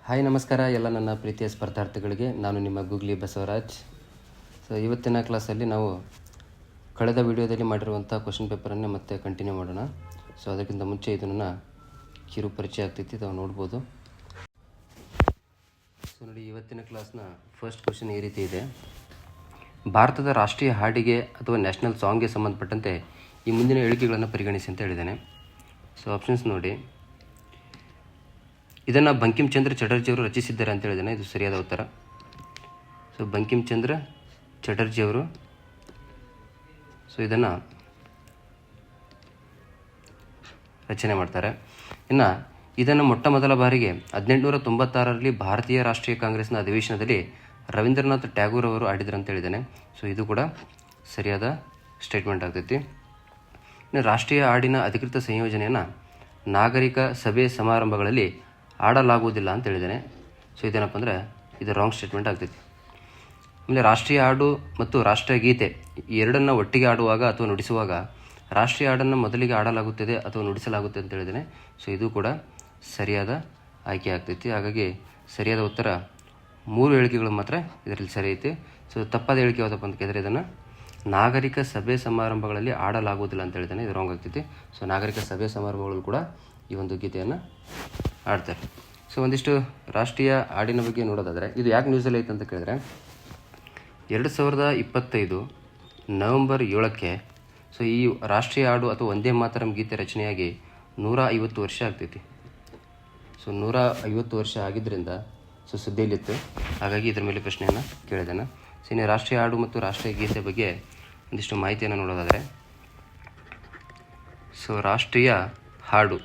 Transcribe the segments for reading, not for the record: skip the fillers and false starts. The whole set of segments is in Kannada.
ಹಾಯ್ ನಮಸ್ಕಾರ ಎಲ್ಲ ನನ್ನ ಪ್ರೀತಿಯ ಸ್ಪರ್ಧಾರ್ಥಿಗಳಿಗೆ. ನಾನು ನಿಮ್ಮ ಗೂಗ್ಲಿ ಬಸವರಾಜ್. ಇವತ್ತಿನ ಕ್ಲಾಸಲ್ಲಿ ನಾವು ಕಳೆದ ವಿಡಿಯೋದಲ್ಲಿ ಮಾಡಿರುವಂಥ ಕ್ವಶನ್ ಪೇಪರನ್ನೇ ಮತ್ತೆ ಕಂಟಿನ್ಯೂ ಮಾಡೋಣ. ಅದಕ್ಕಿಂತ ಮುಂಚೆ ಇದು ನನ್ನ ಕಿರು ಪರಿಚಯ ಆಗ್ತೈತಿ, ತಾವು ನೋಡ್ಬೋದು. ನೋಡಿ, ಇವತ್ತಿನ ಕ್ಲಾಸ್ನ ಫಸ್ಟ್ ಕ್ವಶನ್ ಈ ರೀತಿ ಇದೆ. ಭಾರತದ ರಾಷ್ಟ್ರೀಯ ಹಾಡಿಗೆ ಅಥವಾ ನ್ಯಾಷನಲ್ ಸಾಂಗ್ಗೆ ಸಂಬಂಧಪಟ್ಟಂತೆ ಈ ಮುಂದಿನ ಹೇಳಿಕೆಗಳನ್ನು ಪರಿಗಣಿಸಿ ಅಂತ ಹೇಳಿದ್ದೇನೆ. ಆಪ್ಷನ್ಸ್ ನೋಡಿ. ಇದನ್ನು ಬಂಕಿಂ ಚಂದ್ರ ಚಟರ್ಜಿಯವರು ರಚಿಸಿದ್ದಾರೆ ಅಂತ ಹೇಳಿದ್ದೇನೆ, ಇದು ಸರಿಯಾದ ಉತ್ತರ. ಬಂಕಿಂ ಚಂದ್ರ ಚಟರ್ಜಿಯವರು ಇದನ್ನು ರಚನೆ ಮಾಡ್ತಾರೆ. ಇನ್ನು ಇದನ್ನು ಮೊಟ್ಟ ಮೊದಲ ಬಾರಿಗೆ 1896ರಲ್ಲಿ ಭಾರತೀಯ ರಾಷ್ಟ್ರೀಯ ಕಾಂಗ್ರೆಸ್ನ ಅಧಿವೇಶನದಲ್ಲಿ ರವೀಂದ್ರನಾಥ್ ಟ್ಯಾಗೂರ್ ಅವರು ಆಡಿದರು ಅಂತ ಹೇಳಿದ್ದೇನೆ. ಇದು ಕೂಡ ಸರಿಯಾದ ಸ್ಟೇಟ್ಮೆಂಟ್ ಆಗ್ತೈತಿ. ಇನ್ನು ರಾಷ್ಟ್ರೀಯ ಹಾಡಿನ ಅಧಿಕೃತ ಸಂಯೋಜನೆಯನ್ನು ನಾಗರಿಕ ಸಭೆ ಸಮಾರಂಭಗಳಲ್ಲಿ ಆಡಲಾಗುವುದಿಲ್ಲ ಅಂತ ಹೇಳಿದ್ದೇನೆ. ಇದೇನಪ್ಪ ಅಂದರೆ ಇದು ರಾಂಗ್ ಸ್ಟೇಟ್ಮೆಂಟ್ ಆಗ್ತೈತಿ. ಆಮೇಲೆ ರಾಷ್ಟ್ರೀಯ ಹಾಡು ಮತ್ತು ರಾಷ್ಟ್ರೀಯ ಗೀತೆ ಎರಡನ್ನು ಒಟ್ಟಿಗೆ ಆಡುವಾಗ ಅಥವಾ ನುಡಿಸುವಾಗ ರಾಷ್ಟ್ರೀಯ ಹಾಡನ್ನು ಮೊದಲಿಗೆ ಆಡಲಾಗುತ್ತದೆ ಅಥವಾ ನುಡಿಸಲಾಗುತ್ತೆ ಅಂತ ಹೇಳಿದ್ದೇನೆ. ಇದು ಕೂಡ ಸರಿಯಾದ ಆಯ್ಕೆ ಆಗ್ತೈತಿ. ಹಾಗಾಗಿ ಸರಿಯಾದ ಉತ್ತರ 3 ಹೇಳಿಕೆಗಳು ಮಾತ್ರ ಇದರಲ್ಲಿ ಸರಿ ಐತಿ. ತಪ್ಪಾದ ಹೇಳಿಕೆ ಯಾವುದಪ್ಪ ಅಂತ ಕೇಳಿದ್ರೆ ಇದನ್ನು ನಾಗರಿಕ ಸಭೆ ಸಮಾರಂಭಗಳಲ್ಲಿ ಆಡಲಾಗುವುದಿಲ್ಲ ಅಂತ ಹೇಳಿದ್ದೇನೆ, ಇದು ರಾಂಗ್ ಆಗ್ತೈತಿ. ನಾಗರಿಕ ಸಭೆ ಸಮಾರಂಭಗಳು ಕೂಡ ಈ ಒಂದು ಗೀತೆಯನ್ನು ಆಡ್ತಾರೆ. ಒಂದಿಷ್ಟು ರಾಷ್ಟ್ರೀಯ ಹಾಡಿನ ಬಗ್ಗೆ ನೋಡೋದಾದರೆ ಇದು ಯಾಕೆ ನ್ಯೂಸಲ್ಲಿ ಐತೆ ಅಂತ ಕೇಳಿದ್ರೆ 2025 ನವೆಂಬರ್ 7ಕ್ಕೆ ಈ ರಾಷ್ಟ್ರೀಯ ಹಾಡು ಅಥವಾ ವಂದೇ ಮಾತರಂ ಗೀತೆ ರಚನೆಯಾಗಿ 150 ವರ್ಷ ಆಗ್ತೈತಿ. 150 ವರ್ಷ ಆಗಿದ್ದರಿಂದ ಸುದ್ದಿಯಲ್ಲಿತ್ತು. ಹಾಗಾಗಿ ಇದ್ರ ಮೇಲೆ ಪ್ರಶ್ನೆಯನ್ನು ಕೇಳಿದ್ದೇನೆ. ಇನ್ನು ರಾಷ್ಟ್ರೀಯ ಹಾಡು ಮತ್ತು ರಾಷ್ಟ್ರೀಯ ಗೀತೆ ಬಗ್ಗೆ ಒಂದಿಷ್ಟು ಮಾಹಿತಿಯನ್ನು ನೋಡೋದಾದರೆ ರಾಷ್ಟ್ರೀಯ ಹಾಡು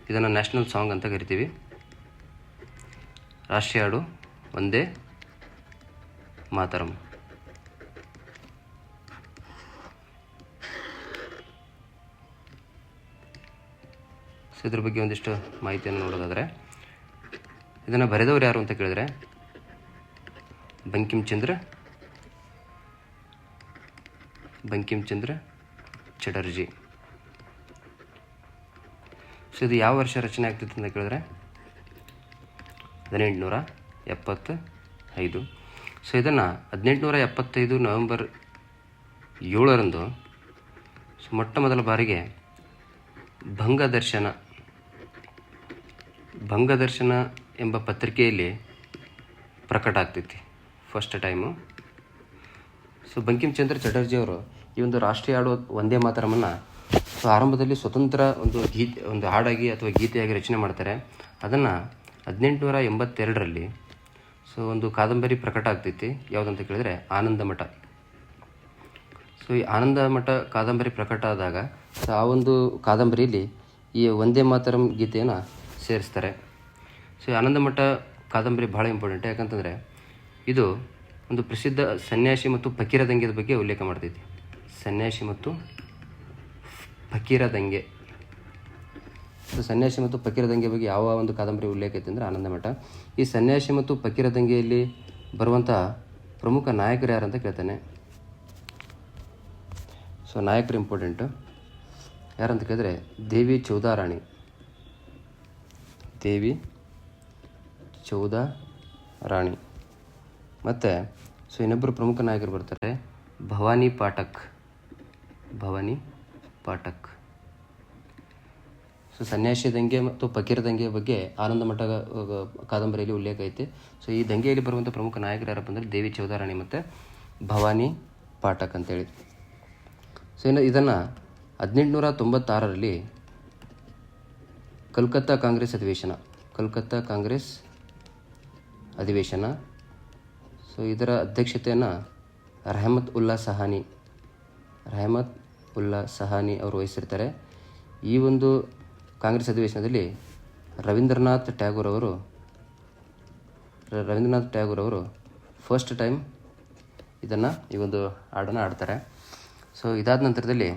ಇದನ್ನು ನ್ಯಾಷನಲ್ ಸಾಂಗ್ ಅಂತ ಕರಿತೀವಿ. ರಾಷ್ಟ್ರೀಯ ಹಾಡು ವಂದೇ ಮಾತರಂ. ಇದ್ರ ಬಗ್ಗೆ ಒಂದಿಷ್ಟು ಮಾಹಿತಿಯನ್ನು ನೋಡೋದಾದರೆ ಇದನ್ನು ಬರೆದವರು ಯಾರು ಅಂತ ಕೇಳಿದ್ರೆ ಬಂಕಿಂ ಚಂದ್ರ ಚಟರ್ಜಿ. ಇದು ಯಾವ ವರ್ಷ ರಚನೆ ಆಗ್ತಿತ್ತು ಅಂತ ಕೇಳಿದ್ರೆ 1875. ಇದನ್ನು 1875 ನವೆಂಬರ್ 7ರಂದು ಮೊಟ್ಟ ಮೊದಲ ಬಾರಿಗೆ ಭಂಗದರ್ಶನ ಎಂಬ ಪತ್ರಿಕೆಯಲ್ಲಿ ಪ್ರಕಟ ಆಗ್ತೈತಿ ಫಸ್ಟ್ ಟೈಮು. ಬಂಕಿಂ ಚಂದ್ರ ಚಟರ್ಜಿಯವರು ಈ ಒಂದು ರಾಷ್ಟ್ರೀಯ ಹಾಡು ವಂದೇ ಮಾತರಮನ್ನು ಆರಂಭದಲ್ಲಿ ಸ್ವತಂತ್ರ ಒಂದು ಹಾಡಾಗಿ ಅಥವಾ ಗೀತೆಯಾಗಿ ರಚನೆ ಮಾಡ್ತಾರೆ. ಅದನ್ನು 1882ರಲ್ಲಿ ಒಂದು ಕಾದಂಬರಿ ಪ್ರಕಟ ಆಗ್ತೈತಿ. ಯಾವುದಂತ ಕೇಳಿದ್ರೆ ಆನಂದ ಮಠ. ಈ ಆನಂದ ಮಠ ಕಾದಂಬರಿ ಪ್ರಕಟ ಆದಾಗ ಆ ಒಂದು ಕಾದಂಬರಿಯಲ್ಲಿ ಈ ವಂದೇ ಮಾತರಂ ಗೀತೆಯನ್ನು ಸೇರಿಸ್ತಾರೆ. ಆನಂದ ಮಠ ಕಾದಂಬರಿ ಭಾಳ ಇಂಪಾರ್ಟೆಂಟ್. ಯಾಕಂತಂದರೆ ಇದು ಒಂದು ಪ್ರಸಿದ್ಧ ಸನ್ಯಾಸಿ ಮತ್ತು ಫಕೀರ ದಂಗೆದ ಬಗ್ಗೆ ಉಲ್ಲೇಖ ಮಾಡ್ತೈತಿ. ಸನ್ಯಾಸಿ ಮತ್ತು ಫಕೀರ ದಂಗೆ. ಸನ್ಯಾಸಿ ಮತ್ತು ಫಕೀರ ದಂಗೆ ಬಗ್ಗೆ ಯಾವ ಒಂದು ಕಾದಂಬರಿ ಉಲ್ಲೇಖ ಐತೆ ಅಂದರೆ ಆನಂದ ಮಠ. ಈ ಸನ್ಯಾಸಿ ಮತ್ತು ಫಕೀರ ದಂಗೆಯಲ್ಲಿ ಬರುವಂಥ ಪ್ರಮುಖ ನಾಯಕರು ಯಾರಂತ ಕೇಳ್ತಾನೆ. ನಾಯಕರು ಇಂಪಾರ್ಟೆಂಟು. ಯಾರಂತ ಕೇಳಿದ್ರೆ ದೇವಿ ಚೌದಾರಾಣಿ ಮತ್ತು ಇನ್ನೊಬ್ಬರು ಪ್ರಮುಖ ನಾಯಕರು ಬರ್ತಾರೆ, ಭವಾನಿ ಪಾಠಕ್. ಸನ್ಯಾಸಿ ದಂಗೆ ಮತ್ತು ಫಕೀರ ದಂಗೆ ಬಗ್ಗೆ ಆನಂದ ಮಠ ಕಾದಂಬರಿಯಲ್ಲಿ ಉಲ್ಲೇಖ ಐತೆ. ಈ ದಂಗೆಯಲ್ಲಿ ಬರುವಂಥ ಪ್ರಮುಖ ನಾಯಕರು ಯಾರಪ್ಪ ಅಂದರೆ ದೇವಿ ಚೌದಾರಾಣಿ ಮತ್ತು ಭವಾನಿ ಪಾಠಕ್ ಅಂತೇಳಿ. ಇದನ್ನು 1896ರಲ್ಲಿ ಕಲ್ಕತ್ತಾ ಕಾಂಗ್ರೆಸ್ ಅಧಿವೇಶನ ಇದರ ಅಧ್ಯಕ್ಷತೆಯನ್ನು ರೆಹಮತ್ ಉಲ್ಲಾ ಸಹಾನಿ ಅವರು ವಹಿಸಿರ್ತಾರೆ. ಈ ಒಂದು ಕಾಂಗ್ರೆಸ್ ಅಧಿವೇಶನದಲ್ಲಿ ರವೀಂದ್ರನಾಥ್ ಟ್ಯಾಗೂರ್ ಅವರು ಫಸ್ಟ್ ಟೈಮ್ ಈ ಒಂದು ಹಾಡನ್ನು ಆಡ್ತಾರೆ. ಇದಾದ ನಂತರದಲ್ಲಿ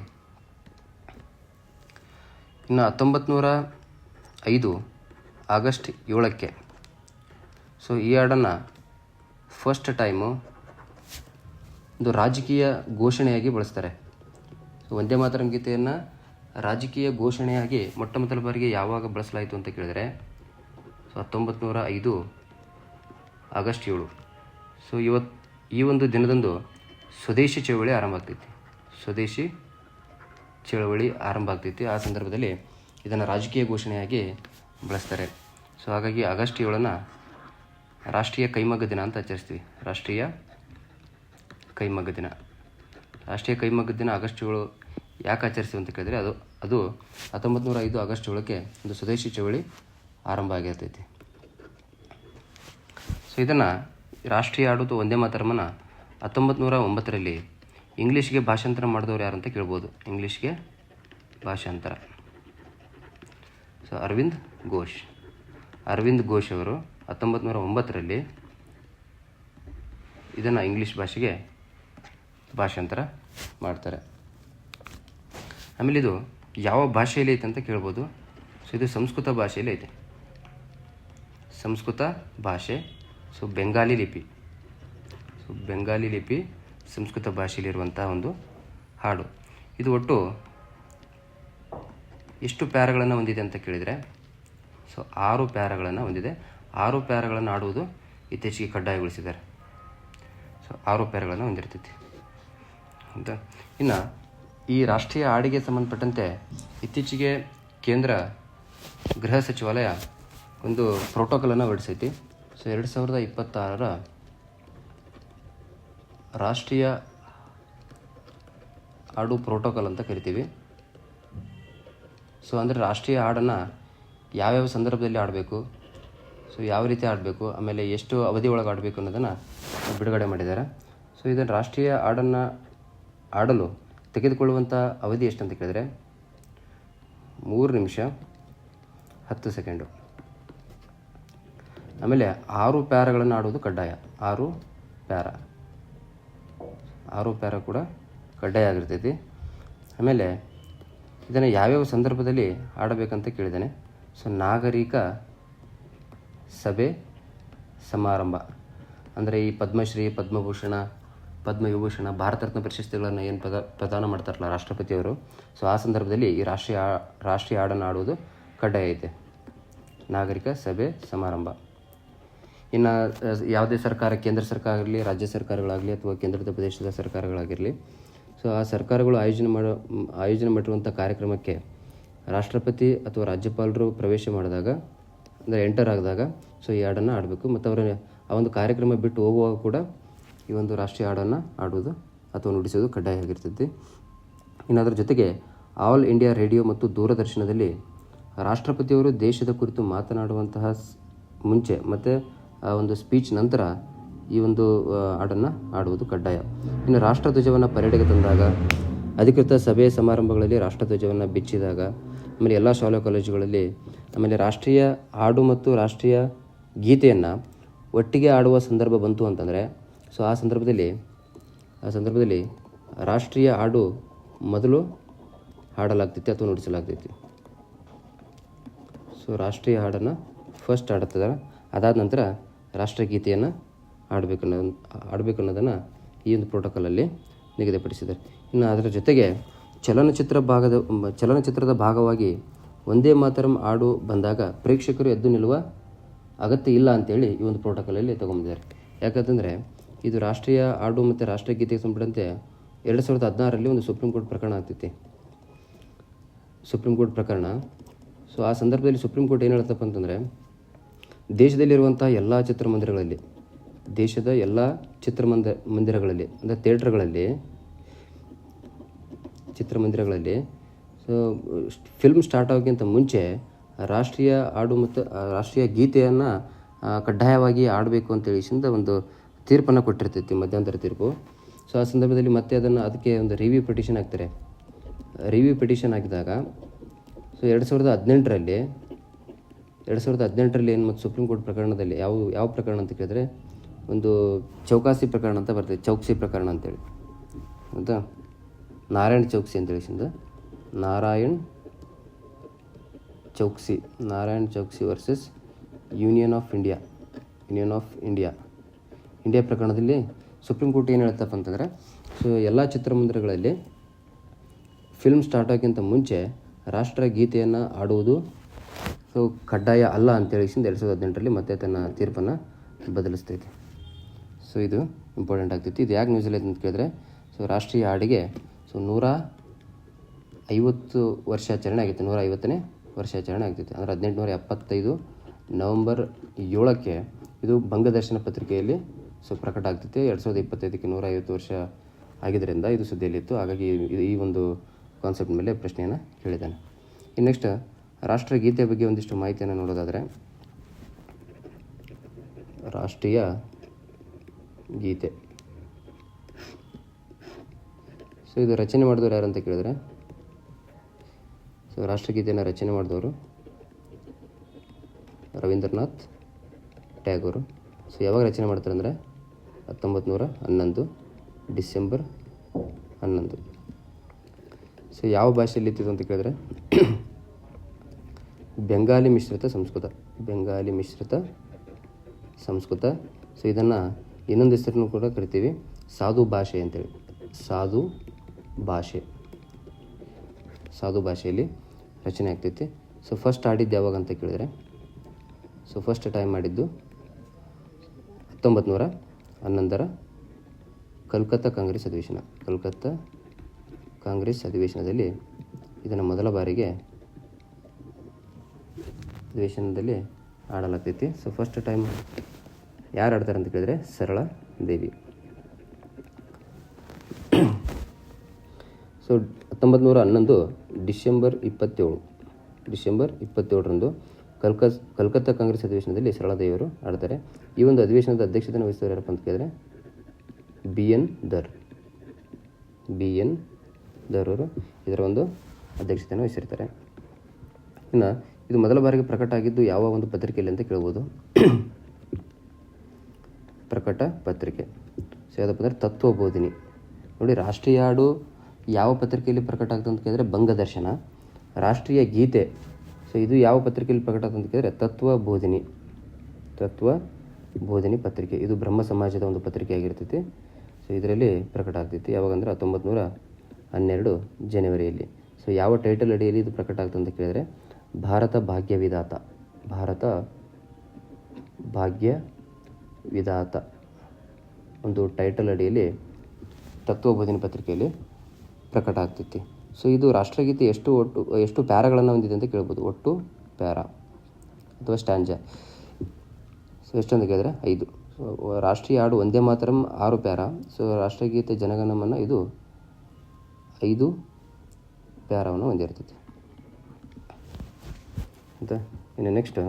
ಇನ್ನು 1905 ಆಗಸ್ಟ್ 7ಕ್ಕೆ ಈ ಹಾಡನ್ನು ಫಸ್ಟ್ ಟೈಮು ಒಂದು ರಾಜಕೀಯ ಘೋಷಣೆಯಾಗಿ ಬಳಸ್ತಾರೆ. ವಂದೇ ಮಾತರಂ ಗೀತೆಯನ್ನು ರಾಜಕೀಯ ಘೋಷಣೆಯಾಗಿ ಮೊಟ್ಟ ಮೊದಲ ಬಾರಿಗೆ ಯಾವಾಗ ಬಳಸಲಾಯಿತು ಅಂತ ಕೇಳಿದರೆ 1905 ಆಗಸ್ಟ್ 7. ಸೊ ಈ ಒಂದು ದಿನದಂದು ಸ್ವದೇಶಿ ಚಳವಳಿ ಆರಂಭ ಆಗ್ತೈತಿ. ಸ್ವದೇಶಿ ಚಳವಳಿ ಆರಂಭ ಆಗ್ತೈತಿ. ಆ ಸಂದರ್ಭದಲ್ಲಿ ಇದನ್ನು ರಾಜಕೀಯ ಘೋಷಣೆಯಾಗಿ ಬಳಸ್ತಾರೆ. ಸೊ ಹಾಗಾಗಿ ಆಗಸ್ಟ್ 7 ರಾಷ್ಟ್ರೀಯ ಕೈಮಗ್ಗ ದಿನ ಅಂತ ಆಚರಿಸ್ತೀವಿ. ರಾಷ್ಟ್ರೀಯ ಕೈಮಗ್ಗ ದಿನ. ರಾಷ್ಟ್ರೀಯ ಕೈಮಗ್ಗ ದಿನ ಆಗಸ್ಟ್ 7 ಯಾಕೆ ಆಚರಿಸ್ತೀವಿ ಅಂತ ಕೇಳಿದ್ರೆ ಅದು 1905 ಆಗಸ್ಟ್ 7ಕ್ಕೆ ಒಂದು ಸ್ವದೇಶಿ ಚಳವಳಿ ಆರಂಭ ಆಗಿರ್ತೈತಿ. ಸೊ ಇದನ್ನು ರಾಷ್ಟ್ರೀಯ ಹಾಡು ವಂದೇ ಮಾತರಮನ್ನು 1909ರಲ್ಲಿ ಇಂಗ್ಲೀಷ್ಗೆ ಭಾಷಾಂತರ ಮಾಡಿದವರು ಯಾರು ಅಂತ ಕೇಳ್ಬೋದು. ಇಂಗ್ಲೀಷ್ಗೆ ಭಾಷಾಂತರ. ಸೊ ಅರವಿಂದ್ ಘೋಷ್ ಅವರು 1909ರಲ್ಲಿ ಇದನ್ನು ಇಂಗ್ಲೀಷ್ ಭಾಷೆಗೆ ಭಾಷಾಂತರ ಮಾಡ್ತಾರೆ. ಆಮೇಲೆ ಇದು ಯಾವ ಭಾಷೆಯಲ್ಲಿ ಐತೆ ಅಂತ ಕೇಳ್ಬೋದು. ಸೊ ಇದು ಸಂಸ್ಕೃತ ಭಾಷೆಯಲ್ಲಿ ಐತೆ. ಸಂಸ್ಕೃತ ಭಾಷೆ. ಸೊ ಬೆಂಗಾಲಿ ಲಿಪಿ ಸಂಸ್ಕೃತ ಭಾಷೆಯಲ್ಲಿರುವಂಥ ಒಂದು ಹಾಡು. ಇದು ಒಟ್ಟು ಎಷ್ಟು ಪ್ಯಾರಗಳನ್ನು ಹೊಂದಿದೆ ಅಂತ ಕೇಳಿದರೆ, ಸೊ 6 ಪ್ಯಾರಗಳನ್ನು ಹೊಂದಿದೆ. 6 ಪ್ಯಾರಗಳನ್ನು ಆಡುವುದು ಇತ್ತೀಚೆಗೆ ಕಡ್ಡಾಯಗೊಳಿಸಿದ್ದಾರೆ. ಸೊ 6 ಪ್ಯಾರಗಳನ್ನು ಹೊಂದಿರ್ತೈತಿ ಅಂತ. ಇನ್ನು ಈ ರಾಷ್ಟ್ರೀಯ ಹಾಡಿಗೆ ಸಂಬಂಧಪಟ್ಟಂತೆ ಇತ್ತೀಚೆಗೆ ಕೇಂದ್ರ ಗೃಹ ಸಚಿವಾಲಯ ಒಂದು ಪ್ರೋಟೋಕಾಲನ್ನು ಹೊರಡಿಸೈತಿ. ಸೊ 2026ರ ರಾಷ್ಟ್ರೀಯ ಹಾಡು ಪ್ರೋಟೋಕಾಲ್ ಅಂತ ಕರಿತೀವಿ. ಸೊ ಅಂದರೆ ರಾಷ್ಟ್ರೀಯ ಹಾಡನ್ನು ಯಾವ್ಯಾವ ಸಂದರ್ಭದಲ್ಲಿ ಆಡಬೇಕು, ಸೊ ಯಾವ ರೀತಿ ಆಡಬೇಕು, ಆಮೇಲೆ ಎಷ್ಟು ಅವಧಿ ಒಳಗೆ ಆಡಬೇಕು ಅನ್ನೋದನ್ನು ಬಿಡುಗಡೆ ಮಾಡಿದ್ದಾರೆ. ಸೊ ಇದನ್ನು ರಾಷ್ಟ್ರೀಯ ಹಾಡನ್ನು ಆಡಲು ತೆಗೆದುಕೊಳ್ಳುವಂಥ ಅವಧಿ ಎಷ್ಟು ಅಂತ ಕೇಳಿದರೆ 3 ನಿಮಿಷ 10 ಸೆಕೆಂಡು. ಆಮೇಲೆ 6 ಪ್ಯಾರಗಳನ್ನು ಆಡುವುದು ಕಡ್ಡಾಯ. 6 ಪ್ಯಾರ ಕೂಡ ಕಡ್ಡಾಯ ಆಗಿರ್ತೈತಿ. ಆಮೇಲೆ ಇದನ್ನು ಯಾವ್ಯಾವ ಸಂದರ್ಭದಲ್ಲಿ ಆಡಬೇಕಂತ ಕೇಳಿದ್ದಾನೆ. ಸೊ ನಾಗರಿಕ ಸಭೆ ಸಮಾರಂಭ ಅಂದರೆ ಈ ಪದ್ಮಶ್ರೀ, ಪದ್ಮಭೂಷಣ, ಪದ್ಮವಿಭೂಷಣ, ಭಾರತ ರತ್ನ ಪ್ರಶಸ್ತಿಗಳನ್ನು ಏನು ಪ್ರದಾನ ಮಾಡ್ತಾರಲ್ಲ ರಾಷ್ಟ್ರಪತಿಯವರು, ಸೊ ಆ ಸಂದರ್ಭದಲ್ಲಿ ಈ ರಾಷ್ಟ್ರೀಯ ಹಾಡನ್ನು ಆಡುವುದು ಕಡ್ಡಾಯ ಐತೆ. ನಾಗರಿಕ ಸಭೆ ಸಮಾರಂಭ. ಇನ್ನು ಯಾವುದೇ ಸರ್ಕಾರ, ಕೇಂದ್ರ ಸರ್ಕಾರ ಆಗಲಿ, ರಾಜ್ಯ ಸರ್ಕಾರಗಳಾಗಲಿ ಅಥವಾ ಕೇಂದ್ರದ ಪ್ರದೇಶದ ಸರ್ಕಾರಗಳಾಗಿರಲಿ, ಸೊ ಆ ಸರ್ಕಾರಗಳು ಆಯೋಜನೆ ಮಾಡಿರುವಂಥ ಕಾರ್ಯಕ್ರಮಕ್ಕೆ ರಾಷ್ಟ್ರಪತಿ ಅಥವಾ ರಾಜ್ಯಪಾಲರು ಪ್ರವೇಶ ಮಾಡಿದಾಗ, ಅಂದರೆ ಎಂಟರ್ ಆಗಿದಾಗ ಸೊ ಈ ಹಾಡನ್ನು ಆಡಬೇಕು. ಮತ್ತು ಅವರ ಆ ಒಂದು ಕಾರ್ಯಕ್ರಮ ಬಿಟ್ಟು ಹೋಗುವಾಗ ಕೂಡ ಈ ಒಂದು ರಾಷ್ಟ್ರೀಯ ಹಾಡನ್ನು ಆಡುವುದು ಅಥವಾ ನುಡಿಸೋದು ಕಡ್ಡಾಯ ಆಗಿರ್ತೈತಿ. ಇನ್ನು ಅದರ ಜೊತೆಗೆ ಆಲ್ ಇಂಡಿಯಾ ರೇಡಿಯೋ ಮತ್ತು ದೂರದರ್ಶನದಲ್ಲಿ ರಾಷ್ಟ್ರಪತಿಯವರು ದೇಶದ ಕುರಿತು ಮಾತನಾಡುವಂತಹ ಮುಂಚೆ ಮತ್ತು ಆ ಒಂದು ಸ್ಪೀಚ್ ನಂತರ ಈ ಒಂದು ಹಾಡನ್ನು ಆಡುವುದು ಕಡ್ಡಾಯ. ಇನ್ನು ರಾಷ್ಟ್ರಧ್ವಜವನ್ನು ಪರೇಡ್ಗೆ ತಂದಾಗ, ಅಧಿಕೃತ ಸಭೆ ಸಮಾರಂಭಗಳಲ್ಲಿ ರಾಷ್ಟ್ರಧ್ವಜವನ್ನು ಬಿಚ್ಚಿದಾಗ, ಆಮೇಲೆ ಎಲ್ಲ ಶಾಲಾ ಕಾಲೇಜುಗಳಲ್ಲಿ, ಆಮೇಲೆ ರಾಷ್ಟ್ರೀಯ ಹಾಡು ಮತ್ತು ರಾಷ್ಟ್ರೀಯ ಗೀತೆಯನ್ನು ಒಟ್ಟಿಗೆ ಆಡುವ ಸಂದರ್ಭ ಬಂತು ಅಂತಂದರೆ, ಸೊ ಆ ಸಂದರ್ಭದಲ್ಲಿ ರಾಷ್ಟ್ರೀಯ ಹಾಡು ಮೊದಲು ಹಾಡಲಾಗ್ತೈತಿ ಅಥವಾ ನುಡಿಸಲಾಗ್ತೈತಿ. ಸೊ ರಾಷ್ಟ್ರೀಯ ಹಾಡನ್ನು ಫಸ್ಟ್ ಆಡುತ್ತಿದ್ದಾರೆ, ಅದಾದ ನಂತರ ರಾಷ್ಟ್ರಗೀತೆಯನ್ನು ಆಡಬೇಕು ಅನ್ನೋದನ್ನು ಈ ಒಂದು ಪ್ರೋಟೋಕಾಲಲ್ಲಿ ನಿಗದಿಪಡಿಸಿದ್ದಾರೆ. ಇನ್ನು ಅದರ ಜೊತೆಗೆ ಚಲನಚಿತ್ರದ ಭಾಗವಾಗಿ ವಂದೇ ಮಾತರಂ ಹಾಡು ಬಂದಾಗ ಪ್ರೇಕ್ಷಕರು ಎದ್ದು ನಿಲ್ಲುವ ಅಗತ್ಯ ಇಲ್ಲ ಅಂತೇಳಿ ಈ ಒಂದು ಪ್ರೋಟೋಕಾಲಲ್ಲಿ ತೊಗೊಂಡಿದ್ದಾರೆ. ಯಾಕಂತಂದರೆ ಇದು ರಾಷ್ಟ್ರೀಯ ಹಾಡು ಮತ್ತು ರಾಷ್ಟ್ರಗೀತೆಗೆ ಸಂಬಂಧಪಟ್ಟಂತೆ 2016ರಲ್ಲಿ ಒಂದು ಸುಪ್ರೀಂ ಕೋರ್ಟ್ ಪ್ರಕರಣ ಆಗ್ತೈತಿ. ಸುಪ್ರೀಂ ಕೋರ್ಟ್ ಪ್ರಕರಣ. ಸೊ ಆ ಸಂದರ್ಭದಲ್ಲಿ ಸುಪ್ರೀಂ ಕೋರ್ಟ್ ಏನು ಹೇಳ್ತಪ್ಪ ಅಂತಂದರೆ, ದೇಶದ ಎಲ್ಲ ಚಿತ್ರಮಂದಿರಗಳಲ್ಲಿ ಅಂದರೆ ಚಿತ್ರಮಂದಿರಗಳಲ್ಲಿ ಸೊ ಫಿಲ್ಮ್ ಸ್ಟಾರ್ಟ್ ಆಗೋಕ್ಕಿಂತ ಮುಂಚೆ ರಾಷ್ಟ್ರೀಯ ಹಾಡು ಮತ್ತು ರಾಷ್ಟ್ರೀಯ ಗೀತೆಯನ್ನು ಕಡ್ಡಾಯವಾಗಿ ಆಡಬೇಕು ಅಂತೇಳಿಸಿಂದ ಒಂದು ತೀರ್ಪನ್ನು ಕೊಟ್ಟಿರ್ತೈತಿ, ಮಧ್ಯಂತರ ತೀರ್ಪು. ಸೊ ಆ ಸಂದರ್ಭದಲ್ಲಿ ಮತ್ತೆ ಅದಕ್ಕೆ ಒಂದು ರಿವ್ಯೂ ಪಿಟಿಷನ್ ಹಾಕ್ತಾರೆ. ರಿವ್ಯೂ ಪಿಟಿಷನ್ ಹಾಕಿದಾಗ ಸೊ 2018ರಲ್ಲಿ ಏನು ಮತ್ತು ಸುಪ್ರೀಂ ಕೋರ್ಟ್ ಪ್ರಕರಣದಲ್ಲಿ ಯಾವ ಪ್ರಕರಣ ಅಂತ ಕೇಳಿದ್ರೆ ಒಂದು ಚೌಕಾಸಿ ಪ್ರಕರಣ ಅಂತ ಬರ್ತದೆ. ಚೌಕ್ಸಿ ಪ್ರಕರಣ ಅಂತೇಳಿ ಹೌದಾ, ನಾರಾಯಣ್ ಚೌಕ್ಸಿ ಅಂತೇಳಿಸಿಂದ Narayan Choksi versus Union of India ಪ್ರಕರಣದಲ್ಲಿ ಸುಪ್ರೀಂ ಕೋರ್ಟ್ ಏನು ಹೇಳ್ತಪ್ಪ ಅಂತಂದರೆ, ಸೊ ಎಲ್ಲ ಚಿತ್ರಮಂದಿರಗಳಲ್ಲಿ ಫಿಲ್ಮ್ ಸ್ಟಾರ್ಟ್ ಆಗೋಕ್ಕಿಂತ ಮುಂಚೆ ರಾಷ್ಟ್ರಗೀತೆಯನ್ನು ಆಡುವುದು ಸೊ ಕಡ್ಡಾಯ ಅಲ್ಲ ಅಂತೇಳಿಸಿಂದ 2018ರಲ್ಲಿ ಮತ್ತೆ ತನ್ನ ತೀರ್ಪನ್ನು ಬದಲಿಸ್ತೈತಿ. ಸೊ ಇದು ಇಂಪಾರ್ಟೆಂಟ್ ಆಗ್ತೈತಿ. ಇದು ಯಾಕೆ ನ್ಯೂಸಲ್ಲಿ ಅಂತ ಕೇಳಿದ್ರೆ, ಸೊ ರಾಷ್ಟ್ರೀಯ ಹಾಡಿಗೆ 150 ವರ್ಷಾಚರಣೆ ಆಗೈತೆ. 150ನೇ ವರ್ಷಾಚರಣೆ ಆಗ್ತೈತಿ. ಅಂದರೆ 1875 ನವಂಬರ್ 7ಕ್ಕೆ ಇದು ಬಂಗದರ್ಶನ ಪತ್ರಿಕೆಯಲ್ಲಿ ಪ್ರಕಟ ಆಗ್ತೈತಿ. 2025ಕ್ಕೆ 150 ವರ್ಷ ಆಗಿದ್ದರಿಂದ ಇದು ಸುದ್ದಿಯಲ್ಲಿತ್ತು. ಹಾಗಾಗಿ ಈ ಒಂದು ಕಾನ್ಸೆಪ್ಟ್ ಮೇಲೆ ಪ್ರಶ್ನೆಯನ್ನು ಕೇಳಿದ್ದಾನೆ. ಇನ್ನು ನೆಕ್ಸ್ಟ್ ರಾಷ್ಟ್ರಗೀತೆ ಬಗ್ಗೆ ಒಂದಿಷ್ಟು ಮಾಹಿತಿಯನ್ನು ನೋಡೋದಾದರೆ, ರಾಷ್ಟ್ರೀಯ ಗೀತೆ ಸೊ ಇದು ರಚನೆ ಮಾಡಿದವರು ಯಾರು ಅಂತ ಕೇಳಿದ್ರೆ, ಸೊ ರಾಷ್ಟ್ರಗೀತೆಯನ್ನು ರಚನೆ ಮಾಡಿದವರು ರವೀಂದ್ರನಾಥ್ ಟ್ಯಾಗೋರು. ಸೊ ಯಾವಾಗ ರಚನೆ ಮಾಡ್ತಾರೆ ಅಂದರೆ 1911 ಡಿಸೆಂಬರ್ 11. ಸೊ ಯಾವ ಭಾಷೆಯಲ್ಲಿ ಇತ್ತಿತ್ತು ಅಂತ ಕೇಳಿದ್ರೆ ಬೆಂಗಾಲಿ ಮಿಶ್ರಿತ ಸಂಸ್ಕೃತ. ಸೊ ಇದನ್ನು ಇನ್ನೊಂದು ಹೆಸರನ್ನು ಕೂಡ ಕರಿತೀವಿ, ಸಾಧು ಭಾಷೆ ಅಂತೇಳಿ. ಸಾಧು ಭಾಷೆಯಲ್ಲಿ ರಚನೆ ಆಗ್ತೈತಿ. ಸೊ ಫಸ್ಟ್ ಆಡಿದ್ದು ಯಾವಾಗ ಅಂತ ಕೇಳಿದರೆ, ಸೊ ಫಸ್ಟ್ ಟೈಮ್ ಮಾಡಿದ್ದು 1911 ಕಲ್ಕತ್ತಾ ಕಾಂಗ್ರೆಸ್ ಅಧಿವೇಶನದಲ್ಲಿ ಇದನ್ನು ಮೊದಲ ಬಾರಿಗೆ ಅಧಿವೇಶನದಲ್ಲಿ ಆಡಲಾಗ್ತೈತಿ. ಸೊ ಫಸ್ಟ್ ಟೈಮ್ ಯಾರು ಆಡ್ತಾರೆ ಅಂತ ಕೇಳಿದರೆ ಸರಳಾ ದೇವಿ. ಸೊ 1911 ಡಿಸೆಂಬರ್ 27ರಂದು ಕಲ್ಕತ್ತಾ ಕಾಂಗ್ರೆಸ್ ಅಧಿವೇಶನದಲ್ಲಿ ಸರಳಾ ದೇವಿಯವರು ಆಡ್ತಾರೆ. ಈ ಒಂದು ಅಧಿವೇಶನದ ಅಧ್ಯಕ್ಷತೆಯನ್ನು ವಹಿಸಿದವರು ಯಾರಪ್ಪ ಅಂತ ಕೇಳಿದರೆ ಬಿ.ಎನ್. ದರ್ ಅವರು ಇದರ ಒಂದು ಅಧ್ಯಕ್ಷತೆಯನ್ನು ವಹಿಸಿರ್ತಾರೆ. ಇನ್ನು ಇದು ಮೊದಲ ಬಾರಿಗೆ ಪ್ರಕಟ ಆಗಿದ್ದು ಯಾವ ಒಂದು ಪತ್ರಿಕೆಯಲ್ಲಿ ಅಂತ ಕೇಳ್ಬೋದು. ಪ್ರಕಟ ಪತ್ರಿಕೆ. ಸೊ ಯಾವುದಪ್ಪ ಅಂದರೆ ತತ್ವಬೋಧಿನಿ. ನೋಡಿ, ರಾಷ್ಟ್ರೀಯ ಹಾಡು ಯಾವ ಪತ್ರಿಕೆಯಲ್ಲಿ ಪ್ರಕಟ ಆಗ್ತದೆ ಅಂತ ಕೇಳಿದ್ರೆ ಬಂಗದರ್ಶನ. ರಾಷ್ಟ್ರೀಯ ಗೀತೆ ಸೊ ಇದು ಯಾವ ಪತ್ರಿಕೆಯಲ್ಲಿ ಪ್ರಕಟ ಆಗ್ತದೆ ಅಂತ ಕೇಳಿದ್ರೆ ತತ್ವಬೋಧಿನಿ ಪತ್ರಿಕೆ. ಇದು ಬ್ರಹ್ಮ ಸಮಾಜದ ಒಂದು ಪತ್ರಿಕೆ ಆಗಿರ್ತೈತಿ. ಸೊ ಇದರಲ್ಲಿ ಪ್ರಕಟ ಆಗ್ತೈತಿ. ಯಾವಾಗಂದ್ರೆ 1912 ಜನವರಿಯಲ್ಲಿ. ಸೊ ಯಾವ ಟೈಟಲ್ ಅಡಿಯಲ್ಲಿ ಇದು ಪ್ರಕಟ ಆಗ್ತದೆ ಅಂತ ಕೇಳಿದರೆ ಭಾರತ ಭಾಗ್ಯವಿಧಾತ ಒಂದು ಟೈಟಲ್ ಅಡಿಯಲ್ಲಿ ತತ್ವಬೋಧಿನಿ ಪತ್ರಿಕೆಯಲ್ಲಿ ಪ್ರಕಟ ಆಗ್ತೈತಿ. ಸೊ ಇದು ರಾಷ್ಟ್ರಗೀತೆ ಎಷ್ಟು ಪ್ಯಾರಾಗಳನ್ನು ಹೊಂದಿದೆ ಅಂತ ಕೇಳ್ಬೋದು. ಒಟ್ಟು ಪ್ಯಾರಾ ಅಥವಾ ಸ್ಟ್ಯಾಂಜಾ ಸೊ ಎಷ್ಟು ಅಂತ ಕೇಳಿದ್ರೆ 5. ಸೊ ರಾಷ್ಟ್ರೀಯ ಹಾಡು ಒಂದೇ ಮಾತರಂ 6 ಪ್ಯಾರಾ. ಸೊ ರಾಷ್ಟ್ರಗೀತೆ ಜನಗಣಮನ ಇದು 5 ಪ್ಯಾರಾವನ್ನು ಹೊಂದಿರ್ತೈತಿ ಅಂತ. ಇನ್ನು ನೆಕ್ಸ್ಟ್,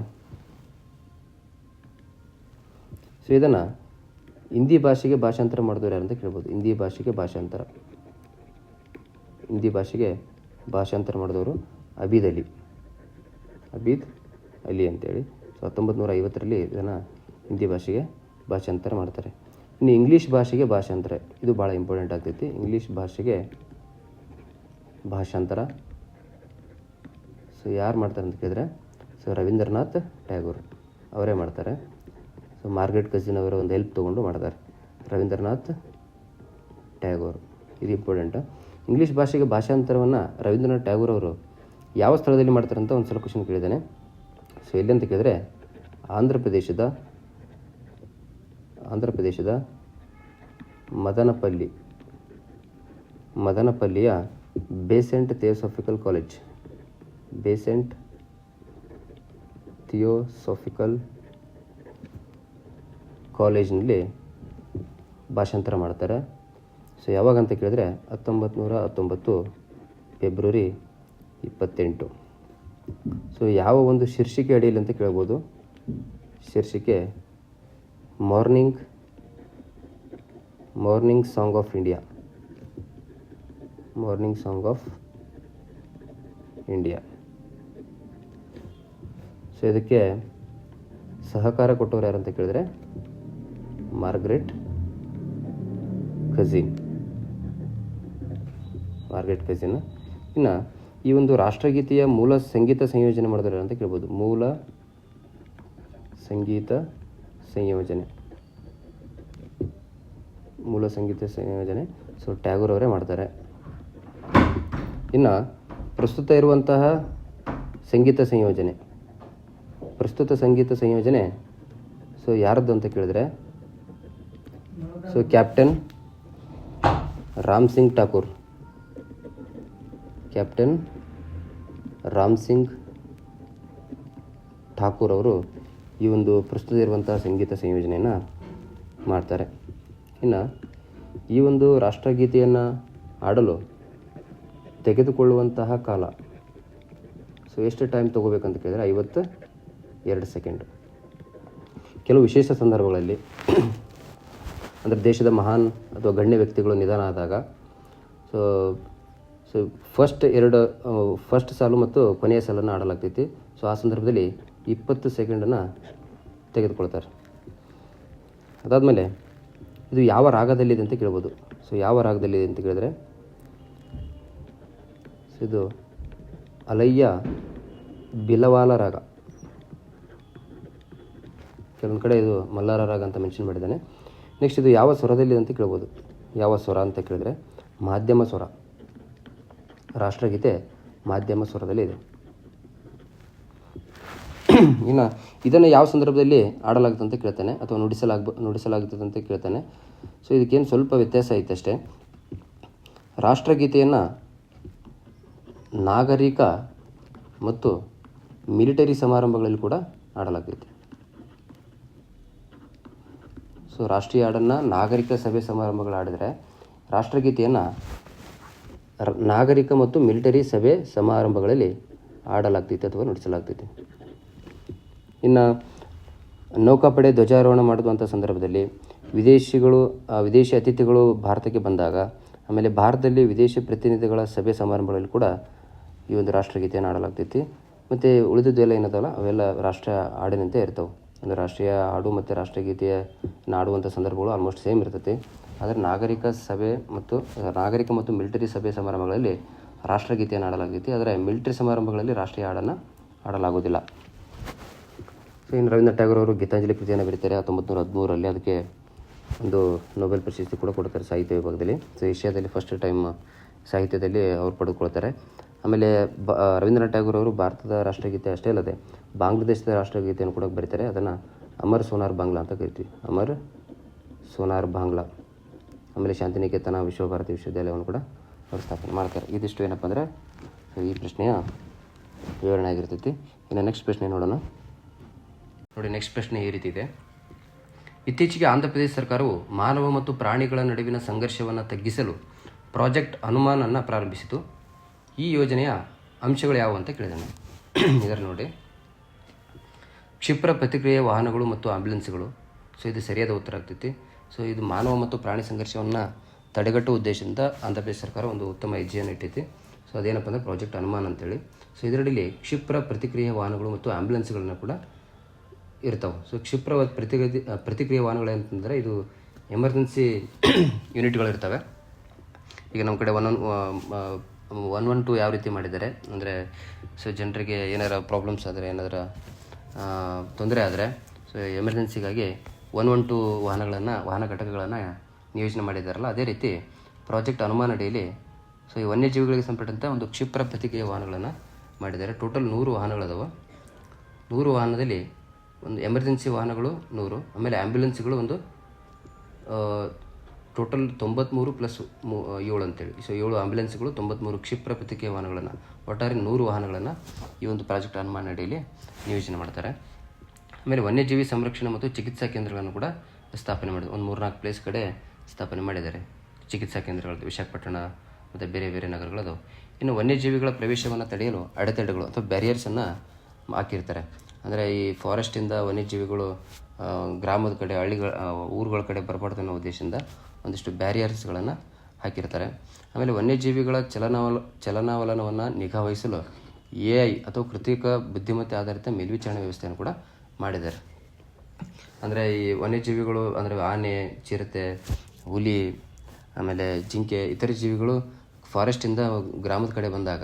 ಸೊ ಇದನ್ನು ಹಿಂದಿ ಭಾಷೆಗೆ ಭಾಷಾಂತರ ಮಾಡಿದವರು ಯಾರು ಅಂತ ಕೇಳ್ಬೋದು. ಹಿಂದಿ ಭಾಷೆಗೆ ಭಾಷಾಂತರ ಮಾಡಿದವರು ಅಬೀದ್ ಅಲಿ ಅಂತೇಳಿ. ಸೊ 1950ರಲ್ಲಿ ಇದನ್ನು ಹಿಂದಿ ಭಾಷೆಗೆ ಭಾಷಾಂತರ ಮಾಡ್ತಾರೆ. ಇನ್ನು ಇಂಗ್ಲೀಷ್ ಭಾಷೆಗೆ ಭಾಷಾಂತರ, ಇದು ಭಾಳ ಇಂಪಾರ್ಟೆಂಟ್ ಆಗ್ತೈತಿ. ಇಂಗ್ಲೀಷ್ ಭಾಷೆಗೆ ಭಾಷಾಂತರ ಸೊ ಯಾರು ಮಾಡ್ತಾರೆ ಅಂತ ಕೇಳಿದ್ರೆ, ಸೊ ರವೀಂದ್ರನಾಥ್ ಟ್ಯಾಗೋರ್ ಅವರೇ ಮಾಡ್ತಾರೆ. ಸೊ ಮಾರ್ಗ್ರೆಟ್ ಕಜಿನ್ ಅವರ ಒಂದು ಹೆಲ್ಪ್ ತೊಗೊಂಡು ಮಾಡ್ತಾರೆ, ರವೀಂದ್ರನಾಥ್ ಟ್ಯಾಗೋರ್. ಇದು ಇಂಪಾರ್ಟೆಂಟ್. ಇಂಗ್ಲೀಷ್ ಭಾಷೆಗೆ ಭಾಷಾಂತರವನ್ನು ರವೀಂದ್ರನಾಥ್ ಟ್ಯಾಗೋರ್ ಅವರು ಯಾವ ಸ್ಥಳದಲ್ಲಿ ಮಾಡ್ತಾರೆ ಅಂತ ಒಂದು ಸಲ ಕ್ವಶನ್ ಕೇಳಿದ್ದಾನೆ. ಸೊ ಎಲ್ಲಿ ಅಂತ ಕೇಳಿದ್ರೆ ಆಂಧ್ರ ಪ್ರದೇಶದ ಮದನಪಲ್ಲಿಯ ಬೇಸೆಂಟ್ ಥಿಯೋಸಾಫಿಕಲ್ ಕಾಲೇಜಿನಲ್ಲಿ ಭಾಷಾಂತರ ಮಾಡ್ತಾರೆ. ಸೊ ಯಾವಾಗ ಅಂತ ಕೇಳಿದ್ರೆ 1919 ಫೆಬ್ರವರಿ 28. ಸೊ ಯಾವ ಒಂದು ಶೀರ್ಷಿಕೆ ಅಡಿಯಲ್ಲಿ ಅಂತ ಕೇಳ್ಬೋದು. ಶೀರ್ಷಿಕೆ morning song of India. So ಇದಕ್ಕೆ ಸಹಕಾರ ಕೊಟ್ಟವರು ಯಾರು ಅಂತ ಕೇಳಿದ್ರೆ ಮಾರ್ಗ್ರೆಟ್ ಕಜಿನ್. ಇನ್ನು ಈ ಒಂದು ರಾಷ್ಟ್ರಗೀತೆಯ ಮೂಲ ಸಂಗೀತ ಸಂಯೋಜನೆ ಮಾಡಿದ್ರು ಅಂತ ಕೇಳ್ಬೋದು. ಮೂಲ ಸಂಗೀತ ಸಂಯೋಜನೆ ಸೊ ಟ್ಯಾಗೋರ್ ಅವರೇ ಮಾಡ್ತಾರೆ. ಇನ್ನು ಪ್ರಸ್ತುತ ಸಂಗೀತ ಸಂಯೋಜನೆ ಸೊ ಯಾರದ್ದು ಅಂತ ಕೇಳಿದ್ರೆ so captain Ram Singh Thakur, captain Ram Singh Thakur ಅವರು ಈ ಒಂದು ಪ್ರಸ್ತುತ ಇರುವಂಥ ಸಂಗೀತ ಸಂಯೋಜನೆಯನ್ನು ಮಾಡ್ತಾರೆ. ಇನ್ನು ಈ ಒಂದು ರಾಷ್ಟ್ರಗೀತೆಯನ್ನು ಆಡಲು ತೆಗೆದುಕೊಳ್ಳುವಂತಹ ಕಾಲ ಸೊ ಎಷ್ಟು ಟೈಮ್ ತೊಗೋಬೇಕಂತ ಕೇಳಿದರೆ 52 ಸೆಕೆಂಡ್. ಕೆಲವು ವಿಶೇಷ ಸಂದರ್ಭಗಳಲ್ಲಿ ಅಂದರೆ ದೇಶದ ಮಹಾನ್ ಅಥವಾ ಗಣ್ಯ ವ್ಯಕ್ತಿಗಳು ನಿಧನ ಆದಾಗ ಸೊ ಸೊ ಫಸ್ಟ್ ಸಾಲು ಮತ್ತು ಕೊನೆಯ ಸಾಲನ್ನು ಆಡಲಾಗ್ತೈತಿ. ಸೊ ಆ ಸಂದರ್ಭದಲ್ಲಿ 20 ಸೆಕೆಂಡನ್ನು ತೆಗೆದುಕೊಳ್ತಾರೆ. ಅದಾದಮೇಲೆ ಇದು ಯಾವ ರಾಗದಲ್ಲಿದೆ ಅಂತ ಕೇಳ್ಬೋದು. ಸೊ ಯಾವ ರಾಗದಲ್ಲಿದೆ ಅಂತ ಕೇಳಿದ್ರೆ ಸೊ ಇದು ಅಲಯ್ಯ ಬಿಲವಾಲ ರಾಗ. ಕೆಲವೊಂದು ಕಡೆ ಇದು ಮಲ್ಲಾರ ರಾಗ ಅಂತ ಮೆನ್ಷನ್ ಮಾಡಿದ್ದಾನೆ. ನೆಕ್ಸ್ಟ್ ಇದು ಯಾವ ಸ್ವರದಲ್ಲಿದೆ ಅಂತ ಕೇಳ್ಬೋದು. ಯಾವ ಸ್ವರ ಅಂತ ಕೇಳಿದ್ರೆ ಮಾಧ್ಯಮ ಸ್ವರ. ರಾಷ್ಟ್ರಗೀತೆ ಮಾಧ್ಯಮ ಸ್ವರದಲ್ಲಿ ಇದೆ. ಇನ್ನು ಇದನ್ನು ಯಾವ ಸಂದರ್ಭದಲ್ಲಿ ಆಡಲಾಗುತ್ತೆ ಅಂತ ಕೇಳ್ತಾನೆ ಅಥವಾ ನುಡಿಸಲಾಗುತ್ತದೆ ಅಂತ ಕೇಳ್ತಾನೆ. ಸೊ ಇದಕ್ಕೇನು ಸ್ವಲ್ಪ ವ್ಯತ್ಯಾಸ ಐತೆ ಅಷ್ಟೇ. ರಾಷ್ಟ್ರಗೀತೆಯನ್ನು ನಾಗರಿಕ ಮತ್ತು ಮಿಲಿಟರಿ ಸಮಾರಂಭಗಳಲ್ಲಿ ಕೂಡ ಆಡಲಾಗ್ತೈತೆ. ಸೊ ರಾಷ್ಟ್ರೀಯ ಹಾಡನ್ನು ನಾಗರಿಕ ಸಭೆ ಸಮಾರಂಭಗಳು ಆಡಿದರೆ ರಾಷ್ಟ್ರಗೀತೆಯನ್ನು ನಾಗರಿಕ ಮತ್ತು ಮಿಲಿಟರಿ ಸಭೆ ಸಮಾರಂಭಗಳಲ್ಲಿ ಆಡಲಾಗ್ತೈತೆ ಅಥವಾ ನುಡಿಸಲಾಗ್ತೈತೆ. ಇನ್ನು ನೌಕಾಪಡೆ ಧ್ವಜಾರೋಹಣ ಮಾಡುವಂಥ ಸಂದರ್ಭದಲ್ಲಿ ವಿದೇಶಿ ಅತಿಥಿಗಳು ಭಾರತಕ್ಕೆ ಬಂದಾಗ, ಆಮೇಲೆ ಭಾರತದಲ್ಲಿ ವಿದೇಶಿ ಪ್ರತಿನಿಧಿಗಳ ಸಭೆ ಸಮಾರಂಭಗಳಲ್ಲಿ ಕೂಡ ಈ ಒಂದು ರಾಷ್ಟ್ರಗೀತೆಯನ್ನು ಆಡಲಾಗ್ತೈತಿ. ಮತ್ತು ಉಳಿದದ್ದೆಲ್ಲ ಏನದಲ್ಲ ಅವೆಲ್ಲ ರಾಷ್ಟ್ರೀಯ ಹಾಡಿನಂತೆ ಇರ್ತವೆ. ಅಂದರೆ ರಾಷ್ಟ್ರೀಯ ಹಾಡು ಮತ್ತು ರಾಷ್ಟ್ರಗೀತೆಯನ್ನು ಆಡುವಂಥ ಸಂದರ್ಭಗಳು ಆಲ್ಮೋಸ್ಟ್ ಸೇಮ್ ಇರ್ತೈತಿ. ಆದರೆ ನಾಗರಿಕ ಮತ್ತು ಮಿಲಿಟರಿ ಸಭೆ ಸಮಾರಂಭಗಳಲ್ಲಿ ರಾಷ್ಟ್ರಗೀತೆಯನ್ನು ಆಡಲಾಗ್ತೈತಿ. ಆದರೆ ಮಿಲಿಟರಿ ಸಮಾರಂಭಗಳಲ್ಲಿ ರಾಷ್ಟ್ರೀಯ ಹಾಡನ್ನು ಆಡಲಾಗೋದಿಲ್ಲ. ಸೊ ಇನ್ನು ರವೀಂದ್ರನಾಥ್ ಟ್ಯಾಗೋರ್ ಅವರು ಗೀತಾಂಜಲಿ ಕೃತಿಯನ್ನು ಬರೀತಾರೆ 1913. ಅದಕ್ಕೆ ಒಂದು ನೊಬೆಲ್ ಪ್ರಶಸ್ತಿ ಕೂಡ ಕೊಡ್ತಾರೆ ಸಾಹಿತ್ಯ ವಿಭಾಗದಲ್ಲಿ. ಸೊ ಏಷ್ಯಾದಲ್ಲಿ ಫಸ್ಟ್ ಟೈಮ್ ಸಾಹಿತ್ಯದಲ್ಲಿ ಅವರು ಪಡೆದುಕೊಳ್ತಾರೆ. ಆಮೇಲೆ ರವೀಂದ್ರನಾಥ್ ಟ್ಯಾಗೋರ್ ಅವರು ಭಾರತದ ರಾಷ್ಟ್ರಗೀತೆ ಅಷ್ಟೇ ಅಲ್ಲದೆ ಬಾಂಗ್ಲಾದೇಶದ ರಾಷ್ಟ್ರಗೀತೆಯನ್ನು ಕೂಡ ಬರೀತಾರೆ. ಅದನ್ನು ಅಮರ್ ಸೋನಾರ್ ಬಾಂಗ್ಲಾ ಅಂತ ಕರಿತೀವಿ, ಅಮರ್ ಸೋನಾರ್ ಬಾಂಗ್ಲಾ. ಆಮೇಲೆ ಶಾಂತಿನಿಕೇತನ ವಿಶ್ವಭಾರತಿ ವಿಶ್ವವಿದ್ಯಾಲಯವನ್ನು ಕೂಡ ಅವರು ಸ್ಥಾಪನೆ ಮಾಡ್ತಾರೆ. ಇದಿಷ್ಟು ಏನಪ್ಪ ಅಂದರೆ ಈ ಪ್ರಶ್ನೆಯ ವಿವರಣೆ ಆಗಿರ್ತೈತಿ. ಇನ್ನು ನೆಕ್ಸ್ಟ್ ಪ್ರಶ್ನೆ ನೋಡೋಣ. ನೋಡಿ, ನೆಕ್ಸ್ಟ್ ಪ್ರಶ್ನೆ ಈ ರೀತಿ ಇದೆ. ಇತ್ತೀಚೆಗೆ ಆಂಧ್ರ ಪ್ರದೇಶ ಸರ್ಕಾರವು ಮಾನವ ಮತ್ತು ಪ್ರಾಣಿಗಳ ನಡುವಿನ ಸಂಘರ್ಷವನ್ನು ತಗ್ಗಿಸಲು ಪ್ರಾಜೆಕ್ಟ್ ಹನುಮಾನನ್ನು ಪ್ರಾರಂಭಿಸಿತು. ಈ ಯೋಜನೆಯ ಅಂಶಗಳು ಯಾವುವು ಅಂತ ಕೇಳಿದ್ದಾನೆ. ಇದರ ನೋಡಿ, ಕ್ಷಿಪ್ರ ಪ್ರತಿಕ್ರಿಯೆ ವಾಹನಗಳು ಮತ್ತು ಆಂಬ್ಯುಲೆನ್ಸ್ಗಳು. ಸೊ ಇದು ಸರಿಯಾದ ಉತ್ತರ ಆಗ್ತೈತಿ. ಸೊ ಇದು ಮಾನವ ಮತ್ತು ಪ್ರಾಣಿ ಸಂಘರ್ಷವನ್ನು ತಡೆಗಟ್ಟುವ ಉದ್ದೇಶದಿಂದ ಆಂಧ್ರ ಪ್ರದೇಶ ಸರ್ಕಾರ ಒಂದು ಉತ್ತಮ ಹೆಜ್ಜೆಯನ್ನು ಇಟ್ಟೈತಿ. ಸೊ ಅದೇನಪ್ಪ ಅಂದರೆ ಪ್ರಾಜೆಕ್ಟ್ ಹನುಮಾನ್ ಅಂತೇಳಿ. ಸೊ ಇದರಲ್ಲಿ ಕ್ಷಿಪ್ರ ಪ್ರತಿಕ್ರಿಯೆ ವಾಹನಗಳು ಮತ್ತು ಆಂಬ್ಯುಲೆನ್ಸ್ಗಳನ್ನ ಕೂಡ ಇರ್ತಾವೆ. ಸೊ ಕ್ಷಿಪ್ರ ಪ್ರತಿಕ್ರಿಯೆ ವಾಹನಗಳು ಅಂತಂದರೆ ಇದು ಎಮರ್ಜೆನ್ಸಿ ಯೂನಿಟ್ಗಳಿರ್ತವೆ. ಈಗ ನಮ್ಮ ಕಡೆ 112 ಯಾವ ರೀತಿ ಮಾಡಿದ್ದಾರೆ ಅಂದರೆ, ಸೊ ಜನರಿಗೆ ಏನಾರ ಪ್ರಾಬ್ಲಮ್ಸ್ ಆದರೆ, ಏನಾದರೂ ತೊಂದರೆ ಆದರೆ, ಸೊ ಎಮರ್ಜೆನ್ಸಿಗಾಗಿ 112 ವಾಹನ ಘಟಕಗಳನ್ನು ನಿಯೋಜನೆ ಮಾಡಿದ್ದಾರಲ್ಲ, ಅದೇ ರೀತಿ ಪ್ರಾಜೆಕ್ಟ್ ಹನುಮಾನ್ ಅಡಿಯಲ್ಲಿ ಸೊ ಈ ವನ್ಯಜೀವಿಗಳಿಗೆ ಸಂಬಂಧಪಟ್ಟಂತೆ ಒಂದು ಕ್ಷಿಪ್ರ ಪ್ರತಿಕ್ರಿಯೆ ವಾಹನಗಳನ್ನು ಮಾಡಿದ್ದಾರೆ. ಟೋಟಲ್ 100 ವಾಹನಗಳದಾವೆ. 100 ವಾಹನದಲ್ಲಿ ಒಂದು ಎಮರ್ಜೆನ್ಸಿ ವಾಹನಗಳು 100, ಆಮೇಲೆ ಆ್ಯಂಬ್ಯುಲೆನ್ಸ್ಗಳು ಒಂದು ಟೋಟಲ್ 93 ಪ್ಲಸ್ 7 ಅಂತೇಳಿ. ಸೊ 7 ಆಂಬ್ಯುಲೆನ್ಸ್ಗಳು, 93 ಕ್ಷಿಪ್ರ ಪ್ರತಿಕ್ರಿಯೆ ವಾಹನಗಳನ್ನು, ಒಟ್ಟಾರೆ 100 ವಾಹನಗಳನ್ನು ಈ ಒಂದು ಪ್ರಾಜೆಕ್ಟ್ ಹನುಮಾನ್ ಅಡಿಯಲ್ಲಿ ನಿಯೋಜನೆ ಮಾಡ್ತಾರೆ. ಆಮೇಲೆ ವನ್ಯಜೀವಿ ಸಂರಕ್ಷಣೆ ಮತ್ತು ಚಿಕಿತ್ಸಾ ಕೇಂದ್ರಗಳನ್ನು ಕೂಡ ಸ್ಥಾಪನೆ ಮಾಡಿದೆ. ಒಂದು 3-4 ಪ್ಲೇಸ್ ಕಡೆ ಸ್ಥಾಪನೆ ಮಾಡಿದ್ದಾರೆ ಚಿಕಿತ್ಸಾ ಕೇಂದ್ರಗಳು, ವಿಶಾಖಪಟ್ಟಣ ಮತ್ತು ಬೇರೆ ಬೇರೆ ನಗರಗಳದು. ಇನ್ನು ವನ್ಯಜೀವಿಗಳ ಪ್ರವೇಶವನ್ನು ತಡೆಯಲು ಅಡೆತಡೆಗಳು ಅಥವಾ ಬ್ಯಾರಿಯರ್ಸನ್ನು ಹಾಕಿರ್ತಾರೆ. ಅಂದರೆ ಈ ಫಾರೆಸ್ಟಿಂದ ವನ್ಯಜೀವಿಗಳು ಗ್ರಾಮದ ಕಡೆ, ಊರುಗಳ ಕಡೆ ಬರಬಾರ್ದು ಅನ್ನೋ ಉದ್ದೇಶದಿಂದ ಒಂದಿಷ್ಟು ಬ್ಯಾರಿಯರ್ಸ್ಗಳನ್ನು ಹಾಕಿರ್ತಾರೆ. ಆಮೇಲೆ ವನ್ಯಜೀವಿಗಳ ಚಲನಾವಲನವನ್ನು ನಿಗಾವಹಿಸಲು AI ಅಥವಾ ಕೃತಕ ಬುದ್ಧಿಮತ್ತೆ ಆಧಾರಿತ ಮೇಲ್ವಿಚಾರಣೆ ವ್ಯವಸ್ಥೆಯನ್ನು ಕೂಡ ಮಾಡಿದ್ದಾರೆ. ಅಂದರೆ ಈ ವನ್ಯಜೀವಿಗಳು ಅಂದರೆ ಆನೆ, ಚಿರತೆ, ಹುಲಿ, ಆಮೇಲೆ ಜಿಂಕೆ, ಇತರ ಜೀವಿಗಳು ಫಾರೆಸ್ಟಿಂದ ಗ್ರಾಮದ ಕಡೆ ಬಂದಾಗ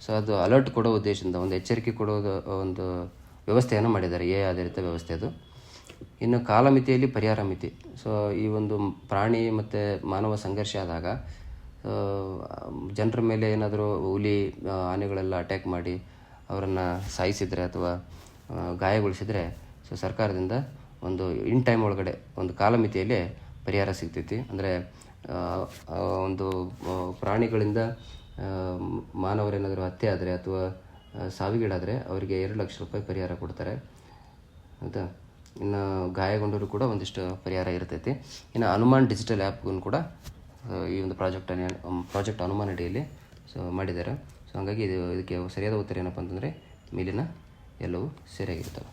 ಸೊ ಅದು ಅಲರ್ಟ್ ಕೊಡೋ ಉದ್ದೇಶದಿಂದ ಒಂದು ಎಚ್ಚರಿಕೆ ಕೊಡೋದು ಒಂದು ವ್ಯವಸ್ಥೆಯನ್ನು ಮಾಡಿದ್ದಾರೆ, AI ಆಧಾರಿತ ವ್ಯವಸ್ಥೆ ಅದು. ಇನ್ನು ಕಾಲಮಿತಿಯಲ್ಲಿ ಪರಿಹಾರ ಮಿತಿ. ಸೊ ಈ ಒಂದು ಪ್ರಾಣಿ ಮತ್ತು ಮಾನವ ಸಂಘರ್ಷ ಆದಾಗ ಜನರ ಮೇಲೆ ಏನಾದರೂ ಹುಲಿ, ಆನೆಗಳೆಲ್ಲ ಅಟ್ಯಾಕ್ ಮಾಡಿ ಅವರನ್ನು ಸಾಯಿಸಿದರೆ ಅಥವಾ ಗಾಯಗೊಳಿಸಿದರೆ ಸೊ ಸರ್ಕಾರದಿಂದ ಒಂದು ಇನ್ ಟೈಮ್ ಒಳಗಡೆ ಒಂದು ಕಾಲಮಿತಿಯಲ್ಲಿ ಪರಿಹಾರ ಸಿಗ್ತೈತಿ. ಅಂದರೆ ಒಂದು ಪ್ರಾಣಿಗಳಿಂದ ಮಾನವರೇನಾದರೂ ಹತ್ಯೆ ಆದರೆ ಅಥವಾ ಸಾವಿಗೀಡಾದರೆ ಅವರಿಗೆ 2 ಲಕ್ಷ ರೂಪಾಯಿ ಪರಿಹಾರ ಕೊಡ್ತಾರೆ. ಹೌದಾ. ಇನ್ನು ಗಾಯಗೊಂಡವರು ಕೂಡ ಒಂದಿಷ್ಟು ಪರಿಹಾರ ಇರ್ತೈತಿ. ಇನ್ನು ಹನುಮಾನ್ ಡಿಜಿಟಲ್ ಆ್ಯಪ್ಗೂ ಕೂಡ ಈ ಒಂದು ಪ್ರಾಜೆಕ್ಟ್ ಹನುಮಾನ್ ಅಡಿಯಲ್ಲಿ ಮಾಡಿದ್ದಾರೆ. ಸೊ ಹಾಗಾಗಿ ಇದಕ್ಕೆ ಸರಿಯಾದ ಉತ್ತರ ಏನಪ್ಪ ಅಂತಂದರೆ ಮೇಲಿನ ಎಲ್ಲವೂ ಸರಿಯಾಗಿರ್ತವೆ.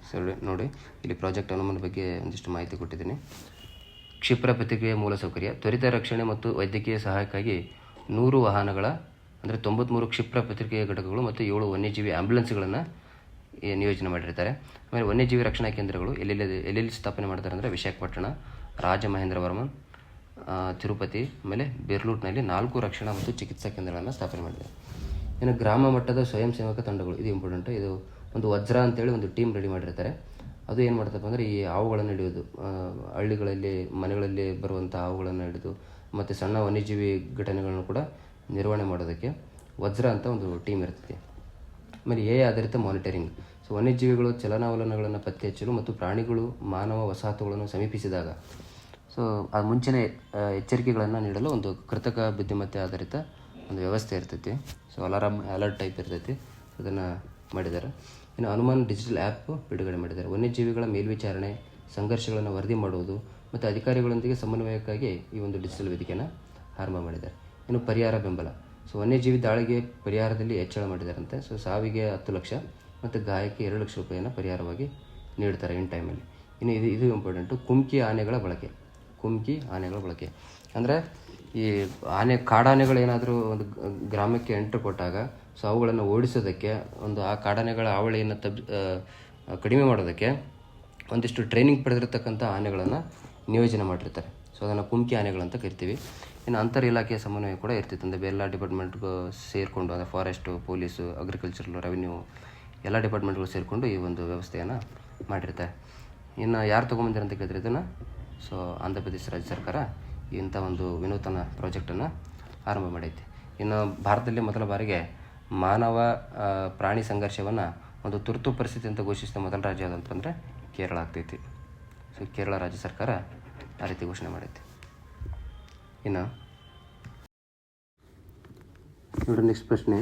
ಸರಿ ನೋಡಿ, ಇಲ್ಲಿ ಪ್ರಾಜೆಕ್ಟ್ ಹನುಮಾನ್ ಬಗ್ಗೆ ಒಂದಿಷ್ಟು ಮಾಹಿತಿ ಕೊಟ್ಟಿದ್ದೀನಿ. ಕ್ಷಿಪ್ರ ಪ್ರತಿಕ್ರಿಯೆ ಮೂಲಸೌಕರ್ಯ, ತ್ವರಿತ ರಕ್ಷಣೆ ಮತ್ತು ವೈದ್ಯಕೀಯ ಸಹಾಯಕ್ಕಾಗಿ 100 ವಾಹನಗಳ ಅಂದರೆ 93 ಕ್ಷಿಪ್ರ ಪ್ರತಿಕ್ರಿಯೆ ಘಟಕಗಳು ಮತ್ತು 7 ವನ್ಯಜೀವಿ ಆ್ಯಂಬುಲೆನ್ಸ್ಗಳನ್ನು ನಿಯೋಜನೆ ಮಾಡಿರ್ತಾರೆ. ಆಮೇಲೆ ವನ್ಯಜೀವಿ ರಕ್ಷಣಾ ಕೇಂದ್ರಗಳು ಎಲ್ಲೆಲ್ಲಿ ಸ್ಥಾಪನೆ ಮಾಡ್ತಾರೆ ಅಂದರೆ ವಿಶಾಖಪಟ್ಟಣ, ರಾಜಮಹೇಂದ್ರವರ್ಮನ್, ತಿರುಪತಿ, ಆಮೇಲೆ ಬೆರ್ಲೂಟ್ನಲ್ಲಿ 4 ರಕ್ಷಣಾ ಮತ್ತು ಚಿಕಿತ್ಸಾ ಕೇಂದ್ರಗಳನ್ನು ಸ್ಥಾಪನೆ ಮಾಡಿದ್ದಾರೆ. ಇನ್ನು ಗ್ರಾಮ ಮಟ್ಟದ ಸ್ವಯಂ ಸೇವಕ ತಂಡಗಳು, ಇದು ಇಂಪಾರ್ಟೆಂಟು. ಇದು ಒಂದು ವಜ್ರ ಅಂತೇಳಿ ಒಂದು ಟೀಮ್ ರೆಡಿ ಮಾಡಿರ್ತಾರೆ. ಅದು ಏನು ಮಾಡ್ತಪ್ಪ ಅಂದರೆ ಈ ಹಾವುಗಳನ್ನು ಹಿಡಿಯೋದು, ಹಳ್ಳಿಗಳಲ್ಲಿ ಮನೆಗಳಲ್ಲಿ ಬರುವಂಥ ಹಾವುಗಳನ್ನು ಹಿಡಿದು ಮತ್ತು ಸಣ್ಣ ವನ್ಯಜೀವಿ ಘಟನೆಗಳನ್ನು ಕೂಡ ನಿರ್ವಹಣೆ ಮಾಡೋದಕ್ಕೆ ವಜ್ರ ಅಂತ ಒಂದು ಟೀಮ್ ಇರ್ತದೆ. ಆಮೇಲೆ AI ಆಧಾರಿತ ಮಾನಿಟರಿಂಗ್, ಸೊ ವನ್ಯಜೀವಿಗಳು ಚಲನಾವಲನಗಳನ್ನು ಪತ್ತೆ ಹಚ್ಚಲು ಮತ್ತು ಪ್ರಾಣಿಗಳು ಮಾನವ ವಸಾಹತುಗಳನ್ನು ಸಮೀಪಿಸಿದಾಗ ಸೊ ಆ ಮುಂಚೆನೇ ಎಚ್ಚರಿಕೆಗಳನ್ನು ನೀಡಲು ಒಂದು ಕೃತಕ ಬುದ್ಧಿಮತ್ತೆ ಆಧಾರಿತ ಒಂದು ವ್ಯವಸ್ಥೆ ಇರ್ತೈತಿ. ಸೊ ಅಲರ್ಟ್ ಟೈಪ್ ಇರ್ತೈತಿ, ಅದನ್ನು ಮಾಡಿದ್ದಾರೆ. ಇನ್ನು ಹನುಮಾನ್ ಡಿಜಿಟಲ್ ಆ್ಯಪ್ ಬಿಡುಗಡೆ ಮಾಡಿದ್ದಾರೆ. ವನ್ಯಜೀವಿಗಳ ಮೇಲ್ವಿಚಾರಣೆ, ಸಂಘರ್ಷಗಳನ್ನು ವರದಿ ಮಾಡುವುದು ಮತ್ತು ಅಧಿಕಾರಿಗಳೊಂದಿಗೆ ಸಮನ್ವಯಕ್ಕಾಗಿ ಈ ಒಂದು ಡಿಜಿಟಲ್ ವೇದಿಕೆಯನ್ನು ಆರಂಭ ಮಾಡಿದ್ದಾರೆ. ಇನ್ನು ಪರಿಹಾರ ಬೆಂಬಲ, ಸೊ ವನ್ಯಜೀವಿ ದಾಳಿಗೆ ಪರಿಹಾರದಲ್ಲಿ ಹೆಚ್ಚಳ ಮಾಡಿದಾರಂತೆ. ಸೊ ಸಾವಿಗೆ 10 ಲಕ್ಷ ಮತ್ತು ಗಾಯಕ್ಕೆ 2 ಲಕ್ಷ ರೂಪಾಯಿಯನ್ನು ಪರಿಹಾರವಾಗಿ ನೀಡ್ತಾರೆ ಇನ್ ಟೈಮಲ್ಲಿ. ಇನ್ನು ಇದು ಇಂಪಾರ್ಟೆಂಟು. ಕುಮ್ಕಿ ಆನೆಗಳ ಬಳಕೆ ಅಂದರೆ ಈ ಕಾಡಾನೆಗಳೇನಾದರೂ ಒಂದು ಗ್ರಾಮಕ್ಕೆ ಎಂಟ್ರಿ ಕೊಟ್ಟಾಗ ಸೊ ಅವುಗಳನ್ನು ಓಡಿಸೋದಕ್ಕೆ ಒಂದು ಆ ಕಾಡಾನೆಗಳ ಹಾವಳಿಯನ್ನು ಕಡಿಮೆ ಮಾಡೋದಕ್ಕೆ ಒಂದಿಷ್ಟು ಟ್ರೈನಿಂಗ್ ಪಡೆದಿರತಕ್ಕಂಥ ಆನೆಗಳನ್ನು ನಿಯೋಜನೆ ಮಾಡಿರ್ತಾರೆ. ಸೊ ಅದನ್ನು ಕುಮ್ಕಿ ಆನೆಗಳಂತ ಕರಿತೀವಿ. ಇನ್ನು ಅಂತರ್ ಇಲಾಖೆಯ ಸಮನ್ವಯ ಕೂಡ ಇರ್ತಿತ್ತು. ಅಂದರೆ ಎಲ್ಲ ಡಿಪಾರ್ಟ್ಮೆಂಟ್ಗೂ ಸೇರಿಕೊಂಡು, ಅಂದರೆ ಫಾರೆಸ್ಟು, ಪೊಲೀಸು, ಅಗ್ರಿಕಲ್ಚರ್, ರೆವಿನ್ಯೂ ಎಲ್ಲ ಡಿಪಾರ್ಟ್ಮೆಂಟ್ಗಳು ಸೇರಿಕೊಂಡು ಈ ಒಂದು ವ್ಯವಸ್ಥೆಯನ್ನು ಮಾಡಿರ್ತಾರೆ. ಇನ್ನು ಯಾರು ತೊಗೊಂಬಂದಿರ ಅಂತ ಕೇಳಿದ್ರೆ ಇದನ್ನು ಸೊ ಆಂಧ್ರ ಪ್ರದೇಶ ರಾಜ್ಯ ಸರ್ಕಾರ ಇಂಥ ಒಂದು ವಿನೂತನ ಪ್ರಾಜೆಕ್ಟನ್ನು ಆರಂಭ ಮಾಡೈತಿ. ಇನ್ನು ಭಾರತದಲ್ಲಿ ಮೊದಲ ಬಾರಿಗೆ ಮಾನವ ಪ್ರಾಣಿ ಸಂಘರ್ಷವನ್ನು ಒಂದು ತುರ್ತು ಪರಿಸ್ಥಿತಿ ಅಂತ ಘೋಷಿಸಿದ ಮೊದಲ ರಾಜ್ಯ ಯಾವುದಂತಂದರೆ ಕೇರಳ ಆಗ್ತೈತಿ. ಸೊ ಕೇರಳ ರಾಜ್ಯ ಸರ್ಕಾರ ಆ ರೀತಿ ಘೋಷಣೆ ಮಾಡೈತಿ. ಇನ್ನು ನೋಡಿ ನೆಕ್ಸ್ಟ್ ಪ್ರಶ್ನೆ,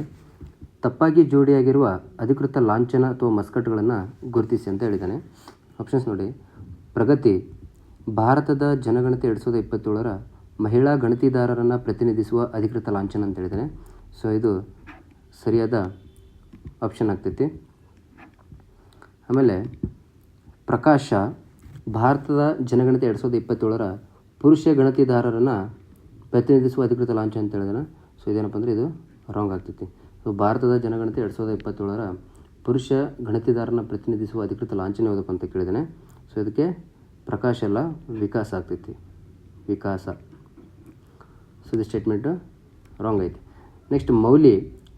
ತಪ್ಪಾಗಿ ಜೋಡಿಯಾಗಿರುವ ಅಧಿಕೃತ ಲಾಂಛನ ಅಥವಾ ಮಸ್ಕಟ್ಗಳನ್ನು ಗುರುತಿಸಿ ಅಂತ ಹೇಳಿದ್ದಾನೆ. ಆಪ್ಷನ್ಸ್ ನೋಡಿ. ಪ್ರಗತಿ ಭಾರತದ ಜನಗಣತಿ 2027ರ ಮಹಿಳಾ ಗಣತಿದಾರರನ್ನು ಪ್ರತಿನಿಧಿಸುವ ಅಧಿಕೃತ ಲಾಂಛನ ಅಂತ ಹೇಳಿದ್ದಾನೆ. ಸೊ ಇದು ಸರಿಯಾದ ಆಪ್ಷನ್ ಆಗ್ತೈತಿ. ಆಮೇಲೆ ಪ್ರಕಾಶ ಭಾರತದ ಜನಗಣತಿ 2027ರ ಪುರುಷ ಗಣತಿದಾರರನ್ನು ಪ್ರತಿನಿಧಿಸುವ ಅಧಿಕೃತ ಲಾಂಛನ ಅಂತ ಹೇಳಿದಾನೆ. ಸೊ ಇದೇನಪ್ಪ ಅಂದರೆ ಇದು ರಾಂಗ್ ಆಗ್ತೈತಿ. ಸೊ ಭಾರತದ ಜನಗಣತಿ 2027ರ ಪುರುಷ ಗಣತಿದಾರನ ಪ್ರತಿನಿಧಿಸುವ ಅಧಿಕೃತ ಲಾಂಛನ ಯಾವುದಪ್ಪ ಅಂತ ಕೇಳಿದ್ದಾನೆ. ಸೊ ಇದಕ್ಕೆ ಪ್ರಕಾಶ ಅಲ್ಲ, ವಿಕಾಸ ಆಗ್ತೈತಿ, ವಿಕಾಸ. ಸೊ ಇದು ಸ್ಟೇಟ್ಮೆಂಟು ರಾಂಗ್ ಐತಿ. ನೆಕ್ಸ್ಟ್ ಮೌಲಿ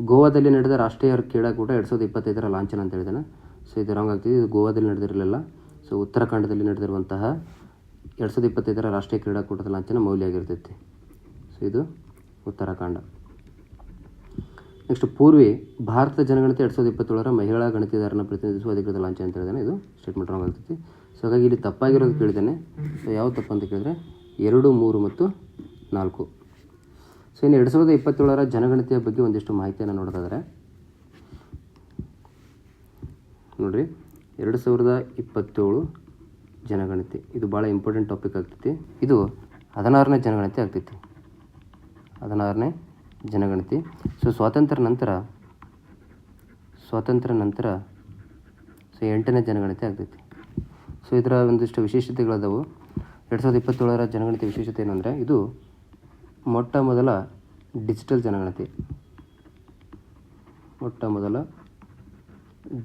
ಗೋವಾದಲ್ಲಿ ನಡೆದ ರಾಷ್ಟ್ರೀಯ ಕ್ರೀಡಾಕೂಟ 2025ರ ಲಾಂಛನ ಅಂತ ಹೇಳಿದ್ದಾನೆ. ಸೊ ಇದು ರಾಂಗ್ ಆಗ್ತೈತಿ, ಇದು ಗೋವಾದಲ್ಲಿ ನಡೆದಿರಲಿಲ್ಲ. ಸೊ ಉತ್ತರಾಖಂಡದಲ್ಲಿ ನಡೆದಿರುವಂತಹ 2025ರ ರಾಷ್ಟ್ರೀಯ ಕ್ರೀಡಾಕೂಟದ ಲಾಂಛನ ಮೌಲಿ ಆಗಿರ್ತೈತಿ. ಸೊ ಇದು ಉತ್ತರಾಖಂಡ. ನೆಕ್ಸ್ಟ್ ಪೂರ್ವಿ ಭಾರತದ ಜನಗಣತಿ 2027ರ ಮಹಿಳಾ ಗಣತಿದಾರನ ಪ್ರತಿನಿಧಿಸುವ ಅಧಿಕೃತ ಲಾಂಛನ ಅಂತ ಹೇಳಿದಾನೆ. ಇದು ಸ್ಟೇಟ್ಮೆಂಟ್ ರಾಂಗ್ ಆಗ್ತೈತಿ. ಸೊ ಹಾಗಾಗಿ ಇಲ್ಲಿ ತಪ್ಪಾಗಿರೋದು ಕೇಳಿದ್ದಾನೆ. ಸೊ ಯಾವ ತಪ್ಪು ಅಂತ ಕೇಳಿದ್ರೆ 2, 3 ಮತ್ತು 4. ಸೊ ಇನ್ನು 2027ರ ಜನಗಣತಿಯ ಬಗ್ಗೆ ಒಂದಿಷ್ಟು ಮಾಹಿತಿಯನ್ನು ನೋಡೋದಾದರೆ ನೋಡಿರಿ, 2027 ಜನಗಣತಿ ಇದು ಭಾಳ ಇಂಪಾರ್ಟೆಂಟ್ ಟಾಪಿಕ್ ಆಗ್ತೈತಿ. ಇದು 16ನೇ ಜನಗಣತಿ ಆಗ್ತೈತಿ, 16ನೇ ಜನಗಣತಿ. ಸೊ ಸ್ವಾತಂತ್ರ್ಯ ನಂತರ ಸೊ 8ನೇ ಜನಗಣತಿ ಆಗ್ತೈತಿ. ಸೊ ಇದರ ಒಂದಿಷ್ಟು ವಿಶೇಷತೆಗಳದಾವು. 2027ರ ಜನಗಣತಿ ವಿಶೇಷತೆ ಏನಂದರೆ ಇದು ಮೊಟ್ಟ ಮೊದಲ ಡಿಜಿಟಲ್ ಜನಗಣತಿ, ಮೊಟ್ಟ ಮೊದಲ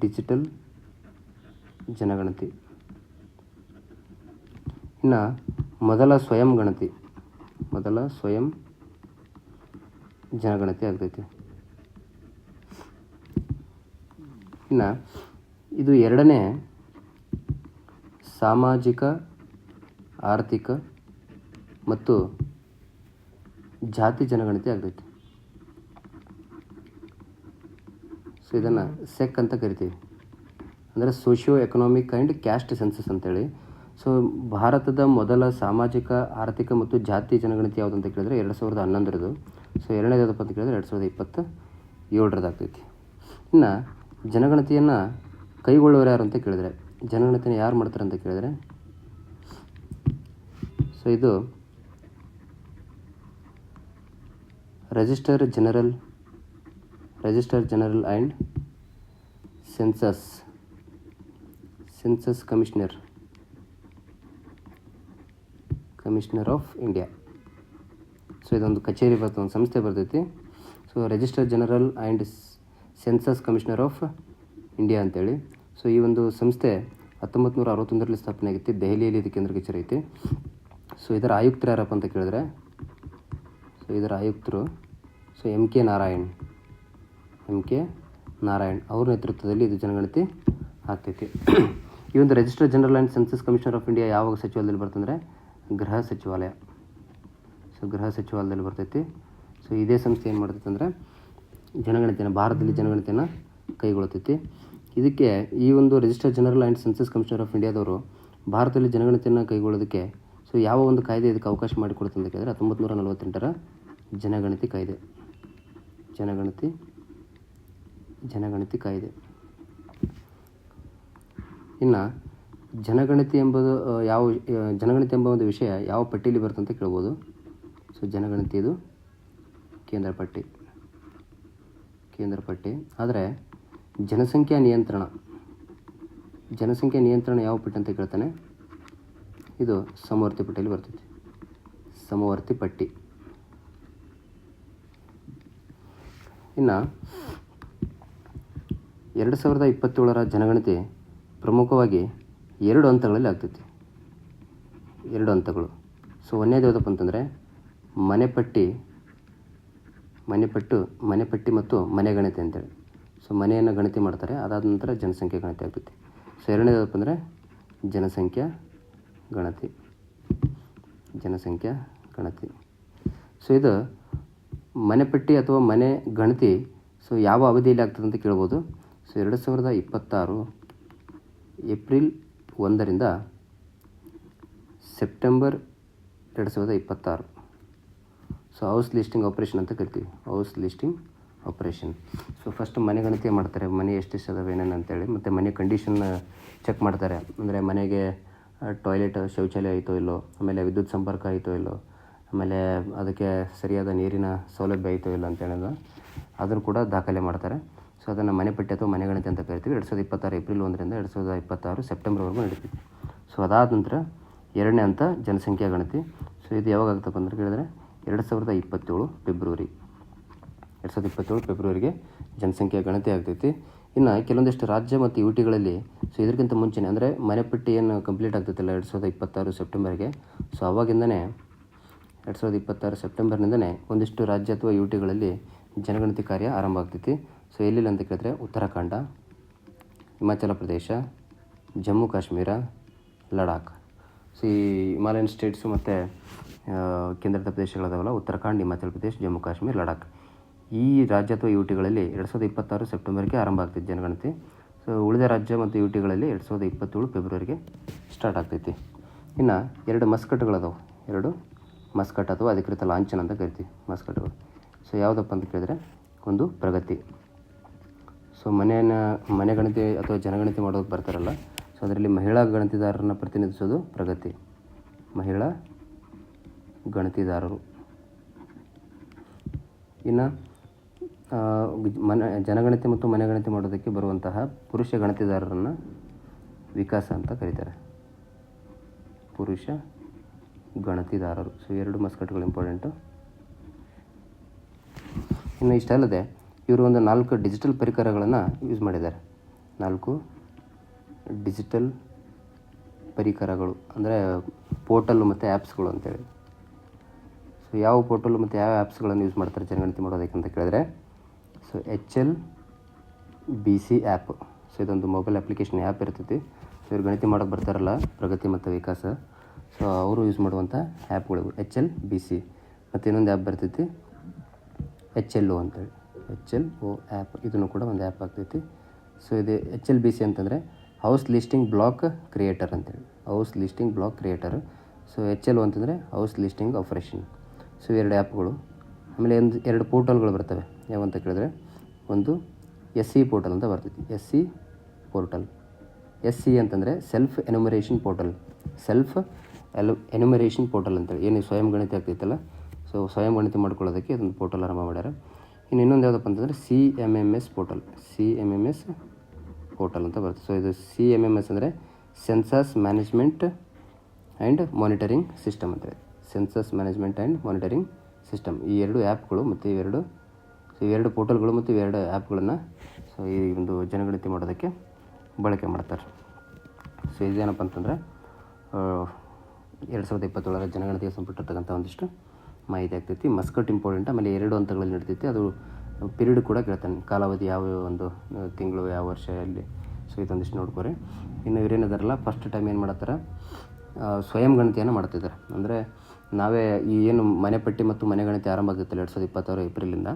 ಡಿಜಿಟಲ್ ಜನಗಣತಿ. ಇನ್ನು ಮೊದಲ ಸ್ವಯಂ ಗಣತಿ, ಮೊದಲ ಸ್ವಯಂ ಜನಗಣತಿ ಆಗ್ತೈತಿ. ಇನ್ನು ಇದು 2ನೇ ಸಾಮಾಜಿಕ, ಆರ್ಥಿಕ ಮತ್ತು ಜಾತಿ ಜನಗಣತಿ ಆಗ್ತೈತಿ. ಸೊ ಇದನ್ನು ಸೆಕ್ ಅಂತ ಕರಿತೀವಿ, ಅಂದರೆ socio economic and caste census ಅಂತೇಳಿ. ಸೊ ಭಾರತದ ಮೊದಲ ಸಾಮಾಜಿಕ, ಆರ್ಥಿಕ ಮತ್ತು ಜಾತಿ ಜನಗಣತಿ ಯಾವುದು ಅಂತ ಕೇಳಿದ್ರೆ 2011ರದು. ಸೊ ಎರಡನೇದು ಯಾವುದಪ್ಪ ಅಂತ ಕೇಳಿದ್ರೆ 2027ರದ್ದು ಆಗ್ತೈತಿ. ಇನ್ನು ಜನಗಣತಿಯನ್ನು ಕೈಗೊಳ್ಳುವವರು ಯಾರು ಅಂತ ಕೇಳಿದರೆ, ಜನಗಣತಿಯನ್ನು ಯಾರು ಮಾಡ್ತಾರೆ ಅಂತ ಕೇಳಿದರೆ, ಸೊ ಇದು register general and census commissioner of India. So ಇದೊಂದು ಕಚೇರಿ ಬರ್ತದೆ, ಒಂದು ಸಂಸ್ಥೆ ಬರ್ತೈತಿ. So register general and census commissioner of India ಅಂತೇಳಿ. ಸೊ ಈ ಒಂದು ಸಂಸ್ಥೆ 1961ರಲ್ಲಿ ಸ್ಥಾಪನೆ ಆಗೈತಿ. ದೆಹಲಿಯಲ್ಲಿ ಇದು ಕೇಂದ್ರ ಕಚೇರಿ ಐತಿ. ಸೊ ಇದರ ಆಯುಕ್ತರು ಯಾರಪ್ಪ ಅಂತ ಕೇಳಿದ್ರೆ, ಸೊ ಇದರ ಆಯುಕ್ತರು ಎಮ್ ಕೆ ನಾರಾಯಣ್ ಅವ್ರ ನೇತೃತ್ವದಲ್ಲಿ ಇದು ಜನಗಣತಿ ಆಗ್ತೈತಿ. ಈ ಒಂದು register general and census commissioner of India ಯಾವ ಸಚಿವಾಲಯದಲ್ಲಿ ಬರ್ತಂದರೆ ಗೃಹ ಸಚಿವಾಲಯ. ಸೊ ಗೃಹ ಸಚಿವಾಲಯದಲ್ಲಿ ಬರ್ತೈತಿ. ಸೊ ಇದೇ ಸಂಸ್ಥೆ ಏನು ಮಾಡ್ತೈತೆ ಅಂದರೆ ಭಾರತದಲ್ಲಿ ಜನಗಣತಿಯನ್ನು ಕೈಗೊಳ್ತೈತಿ. ಇದಕ್ಕೆ ಈ ಒಂದು register general and census commissioner of ಇಂಡಿಯಾದವರು ಭಾರತದಲ್ಲಿ ಜನಗಣತಿಯನ್ನು ಕೈಗೊಳ್ಳೋದಕ್ಕೆ ಸೊ ಯಾವ ಒಂದು ಕಾಯ್ದೆ ಇದಕ್ಕೆ ಅವಕಾಶ ಮಾಡಿಕೊಡುತ್ತೆ ಅಂತ ಕೇಳಿದ್ರೆ 1948ರ ಜನಗಣತಿ ಕಾಯ್ದೆ. ಇನ್ನು ಜನಗಣತಿ ಎಂಬ ಒಂದು ವಿಷಯ ಯಾವ ಪಟ್ಟಿಯಲ್ಲಿ ಬರುತ್ತೆ ಅಂತ ಕೇಳ್ಬೋದು. ಸೊ ಜನಗಣತಿ ಇದು ಕೇಂದ್ರ ಪಟ್ಟಿ. ಆದರೆ ಜನಸಂಖ್ಯಾ ನಿಯಂತ್ರಣ ಯಾವ ಪಟ್ಟಿ ಅಂತ ಕೇಳ್ತಾನೆ, ಇದು ಸಮವರ್ತಿ ಪಟ್ಟಿಯಲ್ಲಿ ಬರ್ತೈತಿ. ಸಮವರ್ತಿ ಪಟ್ಟಿ. ಇನ್ನು 2027ರ ಜನಗಣತಿ ಪ್ರಮುಖವಾಗಿ 2 ಹಂತಗಳಲ್ಲಿ ಆಗ್ತೈತಿ. 2 ಹಂತಗಳು. ಸೊ ಒಂದೇದು ಯಾವುದಪ್ಪ ಅಂತಂದರೆ ಮನೆಪಟ್ಟಿ ಮತ್ತು ಮನೆಗಣತಿ ಅಂತೇಳಿ. ಸೊ ಮನೆಯನ್ನು ಗಣತಿ ಮಾಡ್ತಾರೆ, ಅದಾದ ನಂತರ ಜನಸಂಖ್ಯೆ ಗಣತಿ ಆಗ್ತೈತಿ. ಸೊ ಎರಡನೇದು ಯಾವುದಪ್ಪ ಅಂದರೆ ಜನಸಂಖ್ಯಾ ಗಣತಿ. ಸೊ ಇದು ಮನೆಪಟ್ಟಿ ಅಥವಾ ಮನೆ ಗಣತಿ ಸೊ ಯಾವ ಅವಧಿಯಲ್ಲಿ ಆಗ್ತದೆ ಅಂತ ಕೇಳ್ಬೋದು. ಸೊ 2026 ಏಪ್ರಿಲ್ 1ರಿಂದ September 2026. So house listing operation ಅಂತ ಕರಿತೀವಿ. ಸೊ ಫಸ್ಟ್ ಮನೆ ಗಣತಿ ಮಾಡ್ತಾರೆ, ಮನೆ ಎಷ್ಟೆಷ್ಟು ಅದಾವೆ ಏನೇನು ಅಂತೇಳಿ, ಮತ್ತು ಮನೆ ಕಂಡೀಷನ್ ಚೆಕ್ ಮಾಡ್ತಾರೆ. ಅಂದರೆ ಮನೆಗೆ ಟಾಯ್ಲೆಟ್ ಶೌಚಾಲಯ ಆಯಿತೋ ಇಲ್ಲೋ, ಆಮೇಲೆ ವಿದ್ಯುತ್ ಸಂಪರ್ಕ ಆಯಿತೋ ಇಲ್ಲೋ, ಆಮೇಲೆ ಅದಕ್ಕೆ ಸರಿಯಾದ ನೀರಿನ ಸೌಲಭ್ಯ ಆಯಿತೋ ಇಲ್ಲ ಅಂತೇಳಿದ ಅದನ್ನು ಕೂಡ ದಾಖಲೆ ಮಾಡ್ತಾರೆ. ಸೊ ಅದನ್ನು ಮನೆಪಟ್ಟಿ ಅಥವಾ ಮನೆಗಣತಿ ಅಂತ ಕರಿತೀವಿ. 2026 ಏಪ್ರಿಲ್ 1ರಿಂದ 2026 ಸೆಪ್ಟೆಂಬರ್ವರೆಗೂ ನಡೀತೀವಿ. ಸೊ ಅದಾದ ನಂತರ ಎರಡನೇ ಹಂತ ಜನಸಂಖ್ಯಾ ಗಣತಿ. ಸೊ ಇದು ಯಾವಾಗ ಆಗ್ತಪ್ಪ ಅಂತ ಕೇಳಿದ್ರೆ 2027 ಫೆಬ್ರವರಿಗೆ ಜನಸಂಖ್ಯಾ ಗಣತಿ ಆಗ್ತೈತಿ. ಇನ್ನು ಕೆಲವೊಂದಿಷ್ಟು ರಾಜ್ಯ ಮತ್ತು ಯುಟಿಗಳಲ್ಲಿ ಸೊ ಇದಕ್ಕಿಂತ ಮುಂಚೆನೇ ಅಂದರೆ ಮನೆಪಟ್ಟಿ ಏನು ಕಂಪ್ಲೀಟ್ ಆಗ್ತೈತಲ್ಲ 2026 ಸೆಪ್ಟೆಂಬರ್ಗೆ, ಸೊ ಅವಾಗಿಂದನೇ 2026 ಸೆಪ್ಟೆಂಬರ್ನಿಂದನೇ ಒಂದಿಷ್ಟು ರಾಜ್ಯ ಅಥವಾ ಯುಟಿಗಳಲ್ಲಿ ಜನಗಣತಿ ಕಾರ್ಯ ಆರಂಭ ಆಗ್ತೈತಿ. ಸೊ ಎಲ್ಲಿಲ್ಲ ಅಂತ ಕೇಳಿದ್ರೆ ಉತ್ತರಾಖಂಡ, ಹಿಮಾಚಲ ಪ್ರದೇಶ, ಜಮ್ಮು ಕಾಶ್ಮೀರ, ಲಡಾಖ್. ಸೊ ಈ ಹಿಮಾಲಯನ್ ಸ್ಟೇಟ್ಸು ಮತ್ತು ಕೇಂದ್ರಾಡಳಿತ ಪ್ರದೇಶಗಳದಾವಲ್ಲ, ಉತ್ತರಾಖಂಡ್, ಹಿಮಾಚಲ ಪ್ರದೇಶ, ಜಮ್ಮು ಕಾಶ್ಮೀರ, ಲಡಾಖ್. ಈ ರಾಜ್ಯ ಅಥವಾ ಯುಟಿಗಳಲ್ಲಿ 2026 ಸೆಪ್ಟೆಂಬರ್ಗೆ ಆರಂಭ ಆಗ್ತೈತಿ ಜನಗಣತಿ. ಸೊ ಉಳಿದ ರಾಜ್ಯ ಮತ್ತು ಯುಟಿಗಳಲ್ಲಿ 2027 ಫೆಬ್ರವರಿಗೆ ಸ್ಟಾರ್ಟ್ ಆಗ್ತೈತಿ. ಇನ್ನು 2 ಮಸ್ಕಟ್ಗಳದಾವೆ. 2 ಮಸ್ಕಟ್ ಅಥವಾ ಅಧಿಕೃತ ಲಾಂಛನ ಅಂತ ಕರಿತೀವಿ ಮಸ್ಕಟ್ಗಳು. ಸೊ ಯಾವುದಪ್ಪ ಅಂತ ಕೇಳಿದ್ರೆ ಒಂದು ಪ್ರಗತಿ. ಸೊ ಮನೆ ಗಣತಿ ಅಥವಾ ಜನಗಣತಿ ಮಾಡೋದಕ್ಕೆ ಬರ್ತಾರಲ್ಲ, ಸೊ ಅದರಲ್ಲಿ ಮಹಿಳಾ ಗಣತಿದಾರರನ್ನ ಪ್ರತಿನಿಧಿಸೋದು ಪ್ರಗತಿ. ಮಹಿಳಾ ಗಣತಿದಾರರು. ಇನ್ನು ಜನಗಣತಿ ಮತ್ತು ಮನೆಗಣತಿ ಮಾಡೋದಕ್ಕೆ ಬರುವಂತಹ ಪುರುಷ ಗಣತಿದಾರರನ್ನು ವಿಕಾಸ ಅಂತ ಕರೀತಾರೆ. ಪುರುಷ ಗಣತಿದಾರರು. So 2 ಮಸ್ಕಟ್ಗಳು important. ಇನ್ನು ಇಷ್ಟಲ್ಲದೆ ಇವರು ಒಂದು 4 ಡಿಜಿಟಲ್ ಪರಿಕರಗಳನ್ನು ಯೂಸ್ ಮಾಡಿದ್ದಾರೆ. 4 ಡಿಜಿಟಲ್ ಪರಿಕರಗಳು ಅಂದರೆ ಪೋರ್ಟಲ್ಲು ಮತ್ತು ಆ್ಯಪ್ಸ್ಗಳು ಅಂತೇಳಿ. ಸೊ ಯಾವ ಪೋರ್ಟಲ್ಲು ಮತ್ತು ಯಾವ ಆ್ಯಪ್ಸ್ಗಳನ್ನು ಯೂಸ್ ಮಾಡ್ತಾರೆ ಜನಗಣತಿ ಮಾಡೋದಕ್ಕೆ ಅಂತ ಕೇಳಿದ್ರೆ, ಸೊ HLBC ಆ್ಯಪ್. ಸೊ ಇದೊಂದು ಮೊಬೈಲ್ ಅಪ್ಲಿಕೇಶನ್ ಆ್ಯಪ್ ಇರ್ತೈತಿ. ಸೊ ಇವ್ರು ಗಣತಿ ಮಾಡೋಕ್ಕೆ ಬರ್ತಾರಲ್ಲ ಪ್ರಗತಿ ಮತ್ತು ವಿಕಾಸ, ಸೊ ಅವರು ಯೂಸ್ ಮಾಡುವಂಥ ಆ್ಯಪ್ಗಳು HLBC. ಮತ್ತು ಇನ್ನೊಂದು ಆ್ಯಪ್ ಬರ್ತೈತಿ HLO ಅಂತೇಳಿ, HLO ಆ್ಯಪ್. ಇದನ್ನು ಕೂಡ ಒಂದು ಆ್ಯಪ್ ಆಗ್ತೈತಿ. ಸೊ ಇದು HLBC ಅಂತಂದರೆ ಹೌಸ್ ಲಿಸ್ಟಿಂಗ್ ಬ್ಲಾಕ್ ಕ್ರಿಯೇಟರ್ ಅಂತೇಳಿ, house listing block creator. So HLO ಅಂತಂದರೆ ಹೌಸ್ ಲಿಸ್ಟಿಂಗ್ ಆಪರೇಷನ್. ಸೊ ಎರಡು ಆ್ಯಪ್ಗಳು. ಆಮೇಲೆ ಎರಡು ಪೋರ್ಟಲ್ಗಳು ಬರ್ತವೆ. ಯಾವಂತ ಕೇಳಿದ್ರೆ ಒಂದು SE ಪೋರ್ಟಲ್ ಅಂತ ಬರ್ತೈತಿ. SE portal. SE ಅಂತಂದರೆ self enumeration portal. Enumeration portal ಅಂತೇಳಿ ಏನು ಸ್ವಯಂ ಗಣತಿ ಆಗ್ತೈತಲ್ಲ, ಸೊ ಸ್ವಯಂ ಗಣತಿ ಮಾಡ್ಕೊಳ್ಳೋದಕ್ಕೆ ಅದೊಂದು ಪೋರ್ಟಲ್ ಆರಂಭ ಮಾಡ್ಯಾರ. ಇನ್ನೊಂದು ಯಾವುದಪ್ಪ ಅಂತಂದರೆ CMMS ಪೋರ್ಟಲ್. CMMS ಪೋರ್ಟಲ್ ಅಂತ ಬರುತ್ತೆ. ಸೊ ಇದು CMMS ಅಂದರೆ census management and monitoring system ಅಂತೇಳಿ. Census management and monitoring system. ಈ ಎರಡು ಆ್ಯಪ್ಗಳು ಮತ್ತು ಇವೆರಡು ಪೋರ್ಟಲ್ಗಳು ಮತ್ತು ಇವೆರಡು ಆ್ಯಪ್ಗಳನ್ನು ಸೊ ಈ ಒಂದು ಜನಗಣತಿ ಮಾಡೋದಕ್ಕೆ ಬಳಕೆ ಮಾಡ್ತಾರೆ. ಸೊ ಇದೇನಪ್ಪ ಅಂತಂದರೆ 2027 ಜನಗಣತಿಗೆ ಸಂಬಂಧಪಟ್ಟಿರ್ತಕ್ಕಂಥ ಒಂದಿಷ್ಟು ಮಾಹಿತಿ ಆಗ್ತೈತಿ. Muscat important. ಆಮೇಲೆ 2 ಹಂತಗಳಲ್ಲಿ ನಡೀತೈತಿ. ಅದು ಪಿರಿಯಡ್ ಕೂಡ ಕೇಳ್ತಾನೆ, ಕಾಲಾವಧಿ ಯಾವ ಒಂದು ತಿಂಗಳು, ಯಾವ ವರ್ಷ, ಎಲ್ಲಿ. ಸೊ ಇದೊಂದಿಷ್ಟು ನೋಡ್ಕೊರಿ. ಇನ್ನು ಇವರೇನಿದಾರಲ್ಲ ಫಸ್ಟ್ ಟೈಮ್ ಏನು ಮಾಡತ್ತಾರೆ, ಸ್ವಯಂ ಗಣತಿಯನ್ನು ಮಾಡ್ತಿದ್ದಾರೆ. ಅಂದರೆ ನಾವೇ ಈ ಏನು ಮನೆಪಟ್ಟಿ ಮತ್ತು ಮನೆಗಣತಿ ಆರಂಭ ಆಗ್ತೈತಲ್ಲ 2026 ಏಪ್ರಿಲಿಂದ.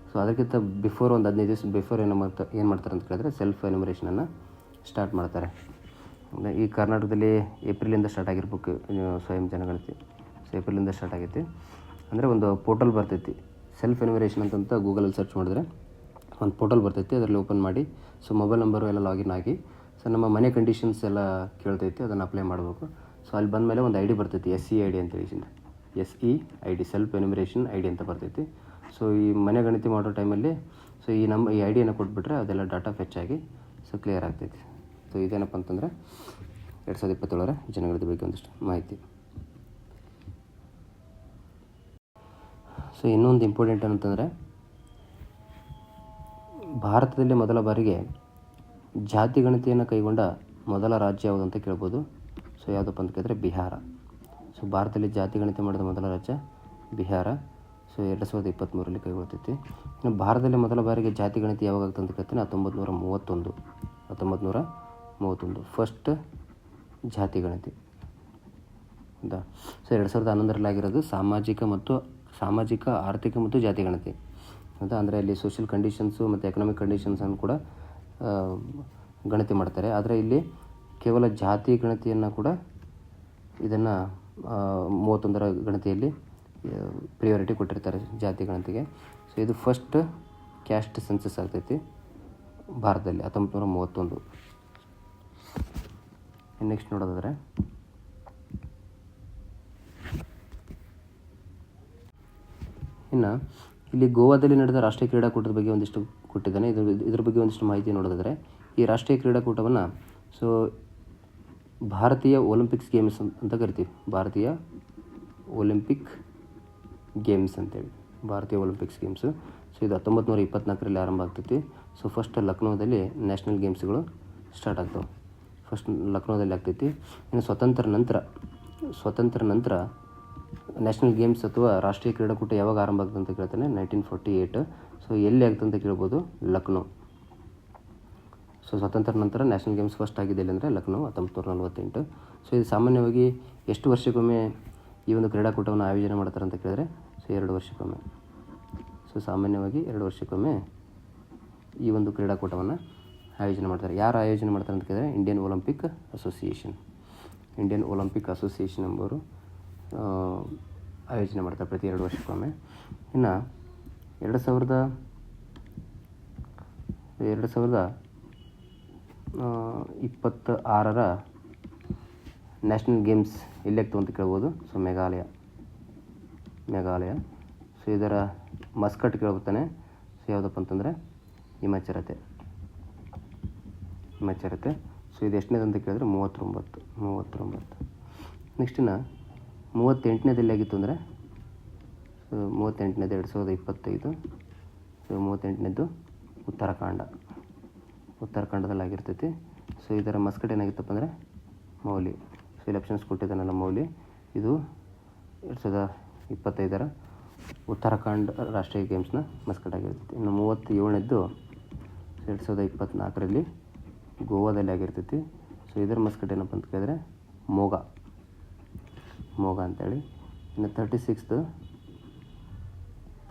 ಸೊ ಅದಕ್ಕಿಂತ ಬಿಫೋರ್ ಒಂದು 15 ದಿವಸ ಬಿಫೋರ್ ಏನು ಮಾಡ್ತಾರೆ ಅಂತ ಕೇಳಿದ್ರೆ ಸೆಲ್ಫ್ ಎನ್ಯುಮರೇಷನನ್ನು ಸ್ಟಾರ್ಟ್ ಮಾಡ್ತಾರೆ. ಅಂದರೆ ಈ ಕರ್ನಾಟಕದಲ್ಲಿ ಏಪ್ರಿಲಿಂದ ಸ್ಟಾರ್ಟ್ ಆಗಿರ್ಬೇಕು ಸ್ವಯಂ ಜನಗಣತಿ. ಸೊ ಏಪ್ರಿಲಿಂದ ಸ್ಟಾರ್ಟ್ ಆಗೈತಿ. ಅಂದರೆ ಒಂದು ಪೋರ್ಟಲ್ ಬರ್ತೈತಿ ಸೆಲ್ಫ್ ಎನ್ಯುಮರೇಷನ್ ಅಂತ ಗೂಗಲಲ್ಲಿ ಸರ್ಚ್ ಮಾಡಿದ್ರೆ ಒಂದು ಪೋರ್ಟಲ್ ಬರ್ತೈತಿ. ಅದರಲ್ಲಿ ಓಪನ್ ಮಾಡಿ ಸೊ ಮೊಬೈಲ್ ನಂಬರು ಎಲ್ಲ ಲಾಗಿನ್ ಆಗಿ ಸೊ ನಮ್ಮ ಮನೆ ಕಂಡೀಷನ್ಸ್ ಎಲ್ಲ ಕೇಳ್ತೈತಿ, ಅದನ್ನು ಅಪ್ಲೈ ಮಾಡಬೇಕು. ಸೊ ಅಲ್ಲಿ ಬಂದಮೇಲೆ ಒಂದು ID ಬರ್ತೈತಿ, SE ID ಅಂತೇಳಿ. SE ID self enumeration ID ಅಂತ ಬರ್ತೈತಿ. ಸೊ ಈ ಮನೆ ಗಣತಿ ಮಾಡೋ ಟೈಮಲ್ಲಿ ಸೊ ಈ IDಯನ್ನು ಕೊಟ್ಬಿಟ್ರೆ ಅದೆಲ್ಲ ಡಾಟಾ ಫೆಚ್ ಆಗಿ ಸೊ ಕ್ಲಿಯರ್ ಆಗ್ತೈತಿ. ಸೊ ಇದೇನಪ್ಪ ಅಂತಂದರೆ 2027 ಜನಗಣತಿ ಬಗ್ಗೆ ಒಂದಿಷ್ಟು ಮಾಹಿತಿ. ಸೊ ಇನ್ನೊಂದು ಇಂಪಾರ್ಟೆಂಟ್ ಏನಂತಂದರೆ ಭಾರತದಲ್ಲಿ ಮೊದಲ ಬಾರಿಗೆ ಜಾತಿ ಗಣತಿಯನ್ನು ಕೈಗೊಂಡ ಮೊದಲ ರಾಜ್ಯ ಯಾವುದು ಅಂತ ಕೇಳ್ಬೋದು. ಸೊ ಯಾವುದಪ್ಪ ಅಂತ ಕೇಳಿದ್ರೆ ಬಿಹಾರ. ಸೊ ಭಾರತದಲ್ಲಿ ಜಾತಿ ಗಣತಿ ಮಾಡಿದ ಮೊದಲ ರಾಜ್ಯ ಬಿಹಾರ. ಸೊ 2023 ಕೈಗೊಳ್ತೈತಿ. ಇನ್ನು ಭಾರತದಲ್ಲಿ ಮೊದಲ ಬಾರಿಗೆ ಜಾತಿ ಗಣತಿ ಯಾವಾಗ ಆಗ್ತದೆ ಅಂತ ಕೇಳ್ತೀನಿ, 1931 ಫಸ್ಟ್ ಜಾತಿ ಗಣತಿ ಹೌದಾ. ಸೊ 2011 ಆಗಿರೋದು ಸಾಮಾಜಿಕ ಆರ್ಥಿಕ ಮತ್ತು ಜಾತಿ ಗಣತಿ ಹೌದಾ. ಅಂದರೆ ಅಲ್ಲಿ ಸೋಷಿಯಲ್ ಕಂಡೀಷನ್ಸು ಮತ್ತು ಎಕನಾಮಿಕ್ ಕಂಡೀಷನ್ಸನ್ನು ಕೂಡ ಗಣತಿ ಮಾಡ್ತಾರೆ. ಆದರೆ ಇಲ್ಲಿ ಕೇವಲ ಜಾತಿ ಗಣತಿಯನ್ನು ಕೂಡ ಇದನ್ನು 31ರ ಗಣತಿಯಲ್ಲಿ ಪ್ರಿಯಾರಿಟಿ ಕೊಟ್ಟಿರ್ತಾರೆ ಜಾತಿ ಗಣತಿಗೆ. ಸೊ ಇದು ಫಸ್ಟ್ ಕ್ಯಾಸ್ಟ್ ಸೆನ್ಸಸ್ ಆಗ್ತೈತಿ ಭಾರತದಲ್ಲಿ 1931. ನೆಕ್ಸ್ಟ್ ನೋಡೋದಾದರೆ ಇನ್ನು ಇಲ್ಲಿ ಗೋವಾದಲ್ಲಿ ನಡೆದ ರಾಷ್ಟ್ರೀಯ ಕ್ರೀಡಾಕೂಟದ ಬಗ್ಗೆ ಒಂದಿಷ್ಟು ಕೊಟ್ಟಿದ್ದಾನೆ. ಇದ್ರ ಬಗ್ಗೆ ಒಂದಿಷ್ಟು ಮಾಹಿತಿ ನೋಡೋದಾದರೆ ಈ ರಾಷ್ಟ್ರೀಯ ಕ್ರೀಡಾಕೂಟವನ್ನು ಸೊ ಭಾರತೀಯ ಒಲಿಂಪಿಕ್ಸ್ ಗೇಮ್ಸ್ ಅಂತ ಕರಿತೀವಿ. ಭಾರತೀಯ ಒಲಿಂಪಿಕ್ ಗೇಮ್ಸ್ ಅಂತೇಳಿ, ಭಾರತೀಯ ಒಲಿಂಪಿಕ್ಸ್ ಗೇಮ್ಸು. ಸೊ ಇದು 1924 ಆರಂಭ ಆಗ್ತೈತಿ. ಸೊ ಫಸ್ಟ್ ಲಕ್ನೋದಲ್ಲಿ ನ್ಯಾಷನಲ್ ಗೇಮ್ಸ್ಗಳು ಸ್ಟಾರ್ಟ್ ಆಗ್ತವೆ. ಫಸ್ಟ್ ಲಕ್ನೋದಲ್ಲಿ ಆಗ್ತೈತಿ. ಇನ್ನು ಸ್ವಾತಂತ್ರ್ಯ ನಂತರ ನ್ಯಾಷನಲ್ ಗೇಮ್ಸ್ ಅಥವಾ ರಾಷ್ಟ್ರೀಯ ಕ್ರೀಡಾಕೂಟ ಯಾವಾಗ ಆರಂಭ ಆಗ್ತದೆ ಅಂತ ಕೇಳ್ತಾನೆ, 1948. ಸೊ ಎಲ್ಲಿ ಆಗ್ತದೆ ಅಂತ ಕೇಳ್ಬೋದು, ಲಕ್ನೋ. ಸೊ ಸ್ವಾತಂತ್ರ್ಯ ನಂತರ ನ್ಯಾಷನಲ್ ಗೇಮ್ಸ್ ಫಸ್ಟ್ ಆಗಿದೆ ಅಂದರೆ ಲಕ್ನೋ 1948. ಸೊ ಇದು ಸಾಮಾನ್ಯವಾಗಿ ಎಷ್ಟು ವರ್ಷಕ್ಕೊಮ್ಮೆ ಈ ಒಂದು ಕ್ರೀಡಾಕೂಟವನ್ನು ಆಯೋಜನೆ ಮಾಡ್ತಾರೆ ಅಂತ ಕೇಳಿದ್ರೆ ಸೊ 2 ವರ್ಷಕ್ಕೊಮ್ಮೆ. ಸೊ ಸಾಮಾನ್ಯವಾಗಿ 2 ವರ್ಷಕ್ಕೊಮ್ಮೆ ಈ ಒಂದು ಕ್ರೀಡಾಕೂಟವನ್ನು ಆಯೋಜನೆ ಮಾಡ್ತಾರೆ. ಯಾರು ಆಯೋಜನೆ ಮಾಡ್ತಾರೆ ಅಂತ ಕೇಳಿದ್ರೆ ಇಂಡಿಯನ್ ಒಲಿಂಪಿಕ್ ಅಸೋಸಿಯೇಷನ್ ಎಂಬವರು ಆಯೋಜನೆ ಮಾಡ್ತಾರೆ ಪ್ರತಿ 2 ವರ್ಷಕ್ಕೊಮ್ಮೆ. ಇನ್ನು 2026 ನ್ಯಾಷನಲ್ ಗೇಮ್ಸ್ ಎಲ್ಲಿ ಆಗ್ತವೆ ಅಂತ ಕೇಳ್ಬೋದು. ಸೊ ಮೇಘಾಲಯ. ಸೊ ಇದರ ಮಸ್ಕಟ್ ಕೇಳ್ಬೋತಾನೆ. ಸೊ ಯಾವುದಪ್ಪ ಅಂತಂದರೆ ಹಿಮಾಚಲತೆ. ಸೊ ಇದು ಎಷ್ಟನೇದು ಅಂತ ಕೇಳಿದ್ರೆ 39. ನೆಕ್ಸ್ಟ್ ಇನ್ನು 38ನೇದಲ್ಲಿ ಆಗಿತ್ತು ಅಂದರೆ 38ನೇದು 2025. ಸೊ 38ನೇದು ಉತ್ತರಾಖಂಡದಲ್ಲಿ ಆಗಿರ್ತೈತಿ. ಸೊ ಇದರ ಮಸ್ಕಟ್ ಏನಾಗಿತ್ತಪ್ಪ ಅಂದರೆ ಮೌಲಿ. ಸೊ ಇಲ್ಲಿ ಆಪ್ಷನ್ಸ್ ಕೊಟ್ಟಿದ್ದಾನಲ್ಲ ಮೌಲಿ. ಇದು 2025 ಉತ್ತರಾಖಂಡ್ ರಾಷ್ಟ್ರೀಯ ಗೇಮ್ಸ್ನ ಮಸ್ಕಟ್ ಆಗಿರ್ತೈತಿ. ಇನ್ನು 37ನೇದ್ದು 2024 ಗೋವಾದಲ್ಲಿ ಆಗಿರ್ತೈತಿ. ಸೊ ಇದರ ಮಸ್ಕಟ್ ಏನಪ್ಪ ಅಂತ ಕೇಳಿದ್ರೆ ಮೋಗ ಅಂತೇಳಿ. ಇನ್ನು 36ದು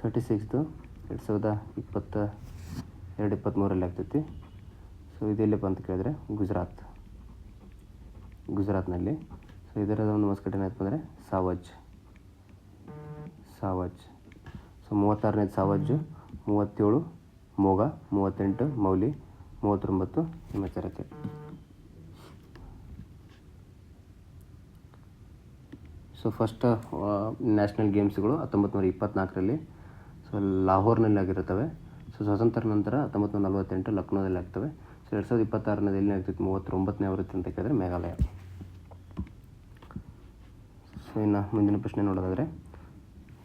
2022-23 ಆಗ್ತೈತಿ. ಸೊ ಇದೆಲ್ಲಪ್ಪ ಅಂತ ಕೇಳಿದ್ರೆ ಗುಜರಾತ್. ಗುಜರಾತ್ನಲ್ಲಿ. ಸೊ ಇದರ ಒಂದು ಮಸ್ಕಟ್ ಏನಾಯ್ತು ಅಂದರೆ ಸಾವಜ್. ಸೊ 36ನೇದು ಸಾವಜ್, 37 ಮೋಗ, 38 ಮೌಲಿ, 39 ಹಿಮಚರತೆ. ಸೊ ಫಸ್ಟ್ ನ್ಯಾಷನಲ್ ಗೇಮ್ಸ್ಗಳು 1924ರಲ್ಲಿ ಸೊ ಲಾಹೋರ್ನಲ್ಲಿ ಆಗಿರುತ್ತವೆ. ಸೊ ಸ್ವಾತಂತ್ರ್ಯ ನಂತರ 1948 ಲಕ್ನೋದಲ್ಲಿ ಆಗ್ತವೆ. ಸೊ 2026ನೇದು ಎಲ್ಲಿ ಆಗ್ತಿತ್ತು, 39ನೇ ಆವೃತ್ತಿ ಅಂತ ಕೇಳಿದ್ರೆ ಮೇಘಾಲಯ. ಸೊ ಇನ್ನು ಮುಂದಿನ ಪ್ರಶ್ನೆ ನೋಡೋದಾದರೆ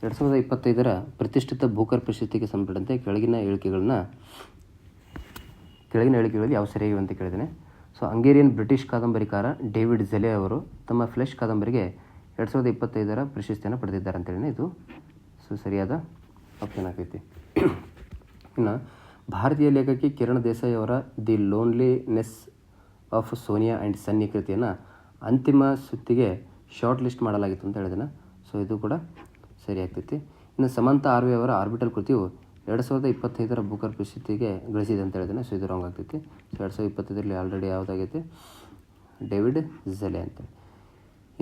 2025ರ ಪ್ರತಿಷ್ಠಿತ ಬೂಕರ್ ಪ್ರಶಸ್ತಿಗೆ ಸಂಬಂಧಪಟ್ಟಂತೆ ಕೆಳಗಿನ ಹೇಳಿಕೆಗಳಲ್ಲಿ ಯಾವ ಸರಿಯಾಗಿವೆ ಅಂತ ಕೇಳಿದ್ದೇನೆ. ಸೊ ಹಂಗೇರಿಯನ್ ಬ್ರಿಟಿಷ್ ಕಾದಂಬರಿಕಾರ ಡೇವಿಡ್ ಝೆಲೆ ಅವರು ತಮ್ಮ ಫ್ಲೆಶ್ ಕಾದಂಬರಿಗೆ 2025ರ ಪ್ರಶಸ್ತಿಯನ್ನು ಪಡೆದಿದ್ದಾರೆ ಅಂತೇಳಿ ಇದು ಸೊ ಸರಿಯಾದ ಆಪ್ಷನ್ ಆಗೈತಿ. ಇನ್ನು ಭಾರತೀಯ ಲೇಖಕಿ ಕಿರಣ್ ದೇಸಾಯಿ ಅವರ the loneliness of Sonia and Sunny ಕೃತಿಯನ್ನು ಅಂತಿಮ ಸುತ್ತಿಗೆ ಶಾರ್ಟ್ ಲಿಸ್ಟ್ ಮಾಡಲಾಗಿತ್ತು ಅಂತ ಹೇಳಿದ್ದೇನೆ. ಸೊ ಇದು ಕೂಡ ಸರಿ ಆಗ್ತೈತಿ. ಇನ್ನು ಸಮಂತಾ ಆರ್ವೆ ಅವರ ಆರ್ಬಿಟಲ್ ಕೃತಿಯು 2025ರ ಬೂಕರ್ ಪ್ರಶಸ್ತಿಗೆ ಗಳಿಸಿದೆ ಅಂತ ಹೇಳಿದ್ದೇನೆ. ಸೊ ಇದು ರಾಂಗ್ ಆಗ್ತೈತಿ. ಸೊ 2025ರಲ್ಲಿ ಆಲ್ರೆಡಿ ಯಾವುದಾಗೈತಿ, ಡೇವಿಡ್ ಝೆಲೆ ಅಂತೇಳಿ.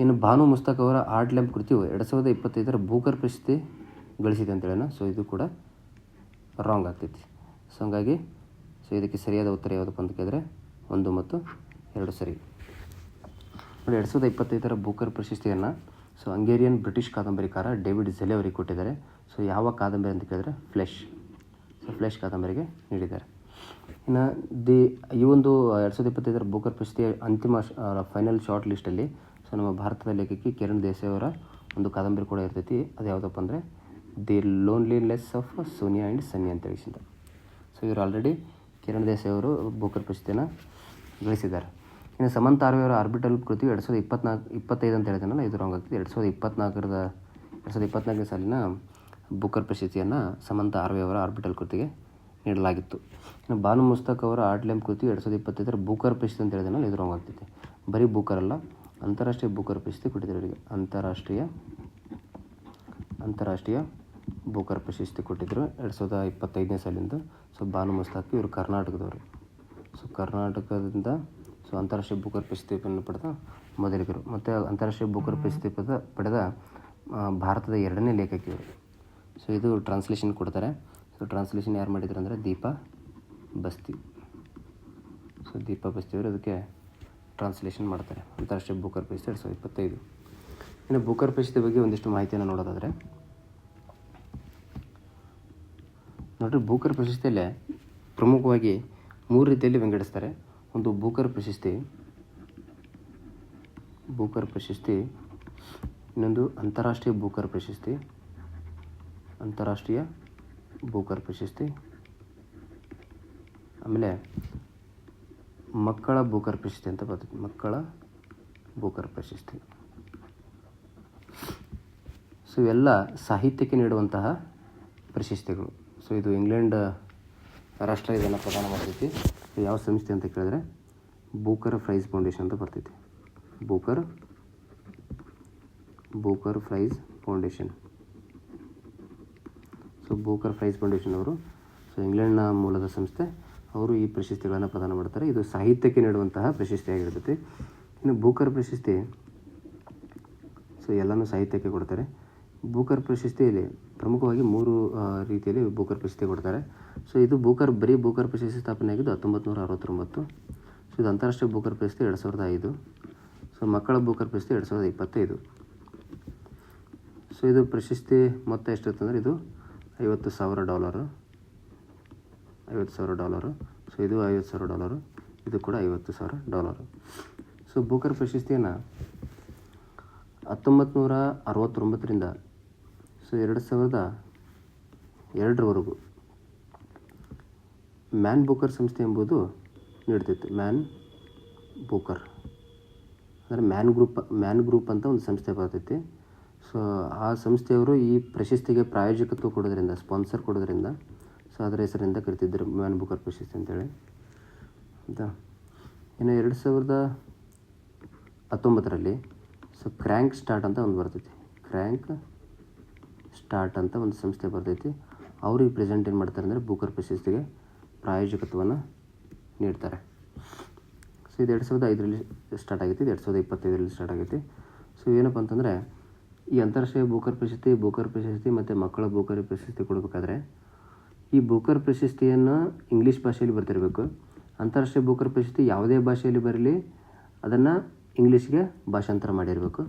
ಇನ್ನು ಭಾನು ಮುಸ್ತಕ್ ಅವರ ಆರ್ಟ್ ಲ್ಯಾಂಪ್ ಕೃತಿಯು 2025ರ ಬೂಕರ್ ಪ್ರಶಸ್ತಿ ಗಳಿಸಿದೆ ಅಂತ ಹೇಳೋಣ. ಸೊ ಇದು ಕೂಡ ರಾಂಗ್ ಆಗ್ತೈತಿ. ಸೊ ಹಂಗಾಗಿ ಸೊ ಇದಕ್ಕೆ ಸರಿಯಾದ ಉತ್ತರ ಯಾವುದಪ್ಪ ಅಂತ ಕೇಳಿದ್ರೆ 1 ಮತ್ತು 2 ಸರಿ. ನೋಡಿ 2025ರ ಬೂಕರ್ ಪ್ರಶಸ್ತಿಯನ್ನು ಸೊ ಹಂಗೇರಿಯನ್ ಬ್ರಿಟಿಷ್ ಕಾದಂಬರಿಕಾರ ಡೇವಿಡ್ ಝೆಲೆ ಅವರಿಗೆ ಕೊಟ್ಟಿದ್ದಾರೆ. ಸೊ ಯಾವ ಕಾದಂಬರಿ ಅಂತ ಕೇಳಿದ್ರೆ ಫ್ಲೆಶ್. ಸೊ ಫ್ಲೆಶ್ ಕಾದಂಬರಿಗೆ ನೀಡಿದ್ದಾರೆ. ಇನ್ನು ಈ ಒಂದು 2025ರ ಬೂಕರ್ ಪ್ರಶಸ್ತಿಯ ಅಂತಿಮ ಫೈನಲ್ ಶಾರ್ಟ್ ಲಿಸ್ಟಲ್ಲಿ ಸೊ ನಮ್ಮ ಭಾರತದ ಲೇಖಕಿ ಕಿರಣ್ ದೇಸಾಯಿ ಅವರ ಒಂದು ಕಾದಂಬರಿ ಕೂಡ ಇರ್ತೈತಿ. ಅದು ಯಾವುದಪ್ಪ ಅಂದರೆ the loneliness of Sonia and Sunny ಅಂತ ಹೇಳಿಸಿದ. ಸೊ ಇವರು ಆಲ್ರೆಡಿ ಕಿರಣ್ ದೇಸಾಯಿ ಅವರು ಬೂಕರ್ ಪ್ರಶಸ್ತಿಯನ್ನು ಗಳಿಸಿದ್ದಾರೆ. ಇನ್ನು ಸಮಂತಾ ಆರ್ವೆ ಅವರ ಆರ್ಬಿಟಲ್ ಕೃತಿಯು 2025 ಅಂತ ಹೇಳಿದನಲ್ಲ, ಇದು ರಾಂಗ್ ಆಗ್ತದೆ. 2024ನೇ ಸಾಲಿನ ಬೂಕರ್ ಪ್ರಶಸ್ತಿಯನ್ನು ಸಮಂತಾ ಆರ್ವೆ ಅವರ ಆರ್ಬಿಟಲ್ ಕೃತಿಗೆ ನೀಡಲಾಗಿತ್ತು. ಇನ್ನು ಭಾನು ಮುಸ್ತಕ್ ಅವರ ಆರ್ಟ್ ಲ್ಯಾಂಪ್ ಕೃತಿಯು 2025ರ ಬೂಕರ್ ಪ್ರಶಸ್ತಿ ಅಂತ ಹೇಳಿದನಲ್ಲ, ಇದು ರಾಂಗ್ ಆಗ್ತೈತೆ. ಬರೀ ಬೂಕರ್ ಅಲ್ಲ, ಅಂತಾರಾಷ್ಟ್ರೀಯ ಬೂಕರ್ ಪ್ರಶಸ್ತಿ ಕೊಟ್ಟಿದ್ದಾರೆ ಅವರಿಗೆ. ಅಂತಾರಾಷ್ಟ್ರೀಯ ಬೂಕರ್ ಪ್ರಶಸ್ತಿ ಕೊಟ್ಟಿದ್ದರು 2025ನೇ ಸಾಲಿಂದ. ಸೊ ಭಾನು ಮುಸ್ತಕ್ ಇವರು ಕರ್ನಾಟಕದವರು. ಸೊ ಕರ್ನಾಟಕದಿಂದ ಸೊ ಅಂತಾರಾಷ್ಟ್ರೀಯ ಬೂಕರ್ ಪ್ರಶಸ್ತಿಯನ್ನು ಪಡೆದ ಮೊದಲಿಗರು. ಮತ್ತು ಅಂತಾರಾಷ್ಟ್ರೀಯ ಬೂಕರ್ ಪ್ರಶಸ್ತಿ ಪಡೆದ ಭಾರತದ 2ನೇ ಲೇಖಕಿಯವರು. ಸೊ ಇದು ಟ್ರಾನ್ಸ್ಲೇಷನ್ ಕೊಡ್ತಾರೆ. ಸೊ ಟ್ರಾನ್ಸ್ಲೇಷನ್ ಯಾರು ಮಾಡಿದ್ರು ಅಂದರೆ ದೀಪಾ ಬಸ್ತಿ. ಸೊ ದೀಪಾ ಬಸ್ತಿಯವರು ಅದಕ್ಕೆ ಟ್ರಾನ್ಸ್ಲೇಷನ್ ಮಾಡ್ತಾರೆ. ಅಂತಾರಾಷ್ಟ್ರೀಯ ಬೂಕರ್ ಪ್ರಶಸ್ತಿ 2025. ಇನ್ನು ಬೂಕರ್ ಪ್ರಶಸ್ತಿ ಬಗ್ಗೆ ಒಂದಿಷ್ಟು ಮಾಹಿತಿಯನ್ನು ನೋಡೋದಾದರೆ ನೋಡಿರಿ, ಬೂಕರ್ ಪ್ರಶಸ್ತಿಯಲ್ಲೇ ಪ್ರಮುಖವಾಗಿ 3 ರೀತಿಯಲ್ಲಿ ವಿಂಗಡಿಸ್ತಾರೆ. ಒಂದು ಬೂಕರ್ ಪ್ರಶಸ್ತಿ, ಇನ್ನೊಂದು ಅಂತಾರಾಷ್ಟ್ರೀಯ ಬೂಕರ್ ಪ್ರಶಸ್ತಿ, ಆಮೇಲೆ ಮಕ್ಕಳ ಬೂಕರ್ ಪ್ರಶಸ್ತಿ ಅಂತ ಬರ್ತದೆ. ಮಕ್ಕಳ ಬೂಕರ್ ಪ್ರಶಸ್ತಿ. ಸೊ ಇವೆಲ್ಲ ಸಾಹಿತ್ಯಕ್ಕೆ ನೀಡುವಂತಹ ಪ್ರಶಸ್ತಿಗಳು. ಸೊ ಇದು ಇಂಗ್ಲೆಂಡ್ ರಾಷ್ಟ್ರ ಇದನ್ನು ಪ್ರದಾನ ಮಾಡ್ತೈತಿ. ಯಾವ ಸಂಸ್ಥೆ ಅಂತ ಕೇಳಿದ್ರೆ ಬೂಕರ್ ಪ್ರೈಸ್ ಫೌಂಡೇಶನ್ ಅಂತ ಬರ್ತೈತಿ. Booker prize foundation. So Booker prize foundation ಅವರು ಸೊ ಇಂಗ್ಲೆಂಡ್ನ ಮೂಲದ ಸಂಸ್ಥೆ. ಅವರು ಈ ಪ್ರಶಸ್ತಿಗಳನ್ನು ಪ್ರದಾನ ಮಾಡ್ತಾರೆ. ಇದು ಸಾಹಿತ್ಯಕ್ಕೆ ನೀಡುವಂತಹ ಪ್ರಶಸ್ತಿಯಾಗಿರ್ತೈತಿ. ಇನ್ನು ಬೂಕರ್ ಪ್ರಶಸ್ತಿ ಸೊ ಎಲ್ಲನೂ ಸಾಹಿತ್ಯಕ್ಕೆ ಕೊಡ್ತಾರೆ. ಬೂಕರ್ ಪ್ರಶಸ್ತಿಯಲ್ಲಿ ಪ್ರಮುಖವಾಗಿ 3 ರೀತಿಯಲ್ಲಿ ಬೂಕರ್ ಪ್ರಶಸ್ತಿ ಕೊಡ್ತಾರೆ. ಸೊ ಇದು ಬರೀ ಬೂಕರ್ ಪ್ರಶಸ್ತಿ ಸ್ಥಾಪನೆ ಆಗಿದ್ದು 1969. ಸೊ ಇದು ಅಂತಾರಾಷ್ಟ್ರೀಯ ಬೂಕರ್ ಪ್ರಶಸ್ತಿ 2005. ಸೊ ಮಕ್ಕಳ ಬೂಕರ್ ಪ್ರಶಸ್ತಿ 2025. ಸೊ ಇದು ಪ್ರಶಸ್ತಿ ಮೊತ್ತ ಎಷ್ಟಿರ್ತಂದ್ರೆ ಇದು $50,000. ಸೊ ಇದು $50,000. ಇದು ಕೂಡ $50,000. ಸೊ ಬೂಕರ್ ಪ್ರಶಸ್ತಿಯನ್ನು 1969ರಿಂದ ಸೊ 2002ರವರೆಗೂ ಮ್ಯಾನ್ ಬೂಕರ್ ಸಂಸ್ಥೆ ಎಂಬುದು ನೀಡ್ತಿತ್ತು. ಮ್ಯಾನ್ ಬೂಕರ್ ಅಂದರೆ ಮ್ಯಾನ್ ಗ್ರೂಪ್ ಅಂತ ಒಂದು ಸಂಸ್ಥೆ ಬರ್ತೈತಿ. ಸೊ ಆ ಸಂಸ್ಥೆಯವರು ಈ ಪ್ರಶಸ್ತಿಗೆ ಪ್ರಾಯೋಜಕತ್ವ ಕೊಡೋದ್ರಿಂದ, ಸ್ಪಾನ್ಸರ್ ಕೊಡೋದ್ರಿಂದ ಸೊ ಅದರ ಹೆಸರಿಂದ ಕರಿತಿದ್ದರು ಮ್ಯಾನ್ ಬೂಕರ್ ಪ್ರಶಸ್ತಿ ಅಂತೇಳಿ ಆಯಿತಾ. ಇನ್ನು 2019ರಲ್ಲಿ ಸೊ ಕ್ರ್ಯಾಂಕ್ ಸ್ಟಾರ್ಟ್ ಅಂತ ಒಂದು ಬರ್ತೈತಿ. ಕ್ರ್ಯಾಂಕ್ ಸ್ಟಾರ್ಟ್ ಅಂತ ಒಂದು ಸಂಸ್ಥೆ ಬರ್ತೈತಿ. ಅವ್ರಿಗೆ ಪ್ರೆಸೆಂಟ್ ಏನು ಮಾಡ್ತಾರೆ ಅಂದರೆ ಬೂಕರ್ ಪ್ರಶಸ್ತಿಗೆ ಪ್ರಾಯೋಜಕತ್ವವನ್ನು ನೀಡ್ತಾರೆ. ಸೊ ಇದು 2005ರಲ್ಲಿ ಸ್ಟಾರ್ಟ್ ಆಗೈತಿ, ಇದು 2025ರಲ್ಲಿ ಸ್ಟಾರ್ಟ್ ಆಗೈತಿ. ಸೊ ಏನಪ್ಪ ಅಂತಂದರೆ ಈ ಅಂತಾರಾಷ್ಟ್ರೀಯ ಬೂಕರ್ ಪ್ರಶಸ್ತಿ ಮತ್ತು ಮಕ್ಕಳ ಬೂಕರ್ ಪ್ರಶಸ್ತಿ ಕೊಡಬೇಕಾದ್ರೆ ಈ ಬೂಕರ್ ಪ್ರಶಸ್ತಿಯನ್ನು ಇಂಗ್ಲೀಷ್ ಭಾಷೆಯಲ್ಲಿ ಬರ್ತಿರಬೇಕು. ಅಂತಾರಾಷ್ಟ್ರೀಯ ಬೂಕರ್ ಪ್ರಶಸ್ತಿ ಯಾವುದೇ ಭಾಷೆಯಲ್ಲಿ ಬರಲಿ ಅದನ್ನು ಇಂಗ್ಲೀಷ್ಗೆ ಭಾಷಾಂತರ ಮಾಡಿರಬೇಕು.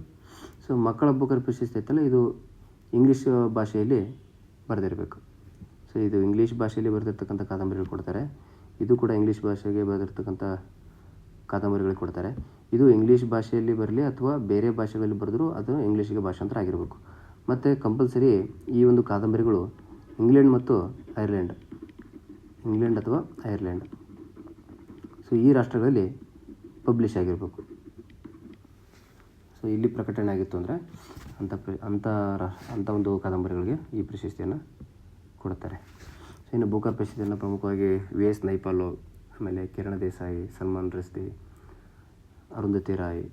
ಸೊ ಮಕ್ಕಳ ಬೂಕರ್ ಪ್ರಶಸ್ತಿ ಐತಲ್ಲ ಇದು ಇಂಗ್ಲೀಷ್ ಭಾಷೆಯಲ್ಲಿ ಬರೆದಿರಬೇಕು. ಸೊ ಇದು ಇಂಗ್ಲೀಷ್ ಭಾಷೆಯಲ್ಲಿ ಬರೆದಿರ್ತಕ್ಕಂಥ ಕಾದಂಬರಿಗಳು ಕೊಡ್ತಾರೆ. ಇದು ಕೂಡ ಇಂಗ್ಲೀಷ್ ಭಾಷೆಗೆ ಬರೆದಿರ್ತಕ್ಕಂಥ ಕಾದಂಬರಿಗಳಿಗೆ ಕೊಡ್ತಾರೆ. ಇದು ಇಂಗ್ಲೀಷ್ ಭಾಷೆಯಲ್ಲಿ ಬರಲಿ ಅಥವಾ ಬೇರೆ ಭಾಷೆಗಳಲ್ಲಿ ಬರೆದರೂ ಅದು ಇಂಗ್ಲೀಷಿಗೆ ಭಾಷಾಂತರ ಆಗಿರಬೇಕು. ಮತ್ತು ಕಂಪಲ್ಸರಿ ಈ ಒಂದು ಕಾದಂಬರಿಗಳು ಇಂಗ್ಲೆಂಡ್ ಅಥವಾ ಐರ್ಲೆಂಡ್ ಸೊ ಈ ರಾಷ್ಟ್ರಗಳಲ್ಲಿ ಪಬ್ಲಿಷ್ ಆಗಿರಬೇಕು. ಸೊ ಇಲ್ಲಿ ಪ್ರಕಟಣೆ ಆಗಿತ್ತು ಅಂದರೆ ಅಂಥ ಒಂದು ಕಾದಂಬರಿಗಳಿಗೆ ಈ ಪ್ರಶಸ್ತಿಯನ್ನು ಕೊಡ್ತಾರೆ. ಸೊ ಇನ್ನು ಬೂಕರ್ ಪ್ರಶಸ್ತಿಯನ್ನು ಪ್ರಮುಖವಾಗಿ ವಿ.ಎಸ್. ನೈಪಾಲು, ಆಮೇಲೆ ಕಿರಣ್ ದೇಸಾಯಿ, ಸಲ್ಮಾನ್ ರಶ್ದಿ, ಅರುಂಧತಿ ರಾಯ್,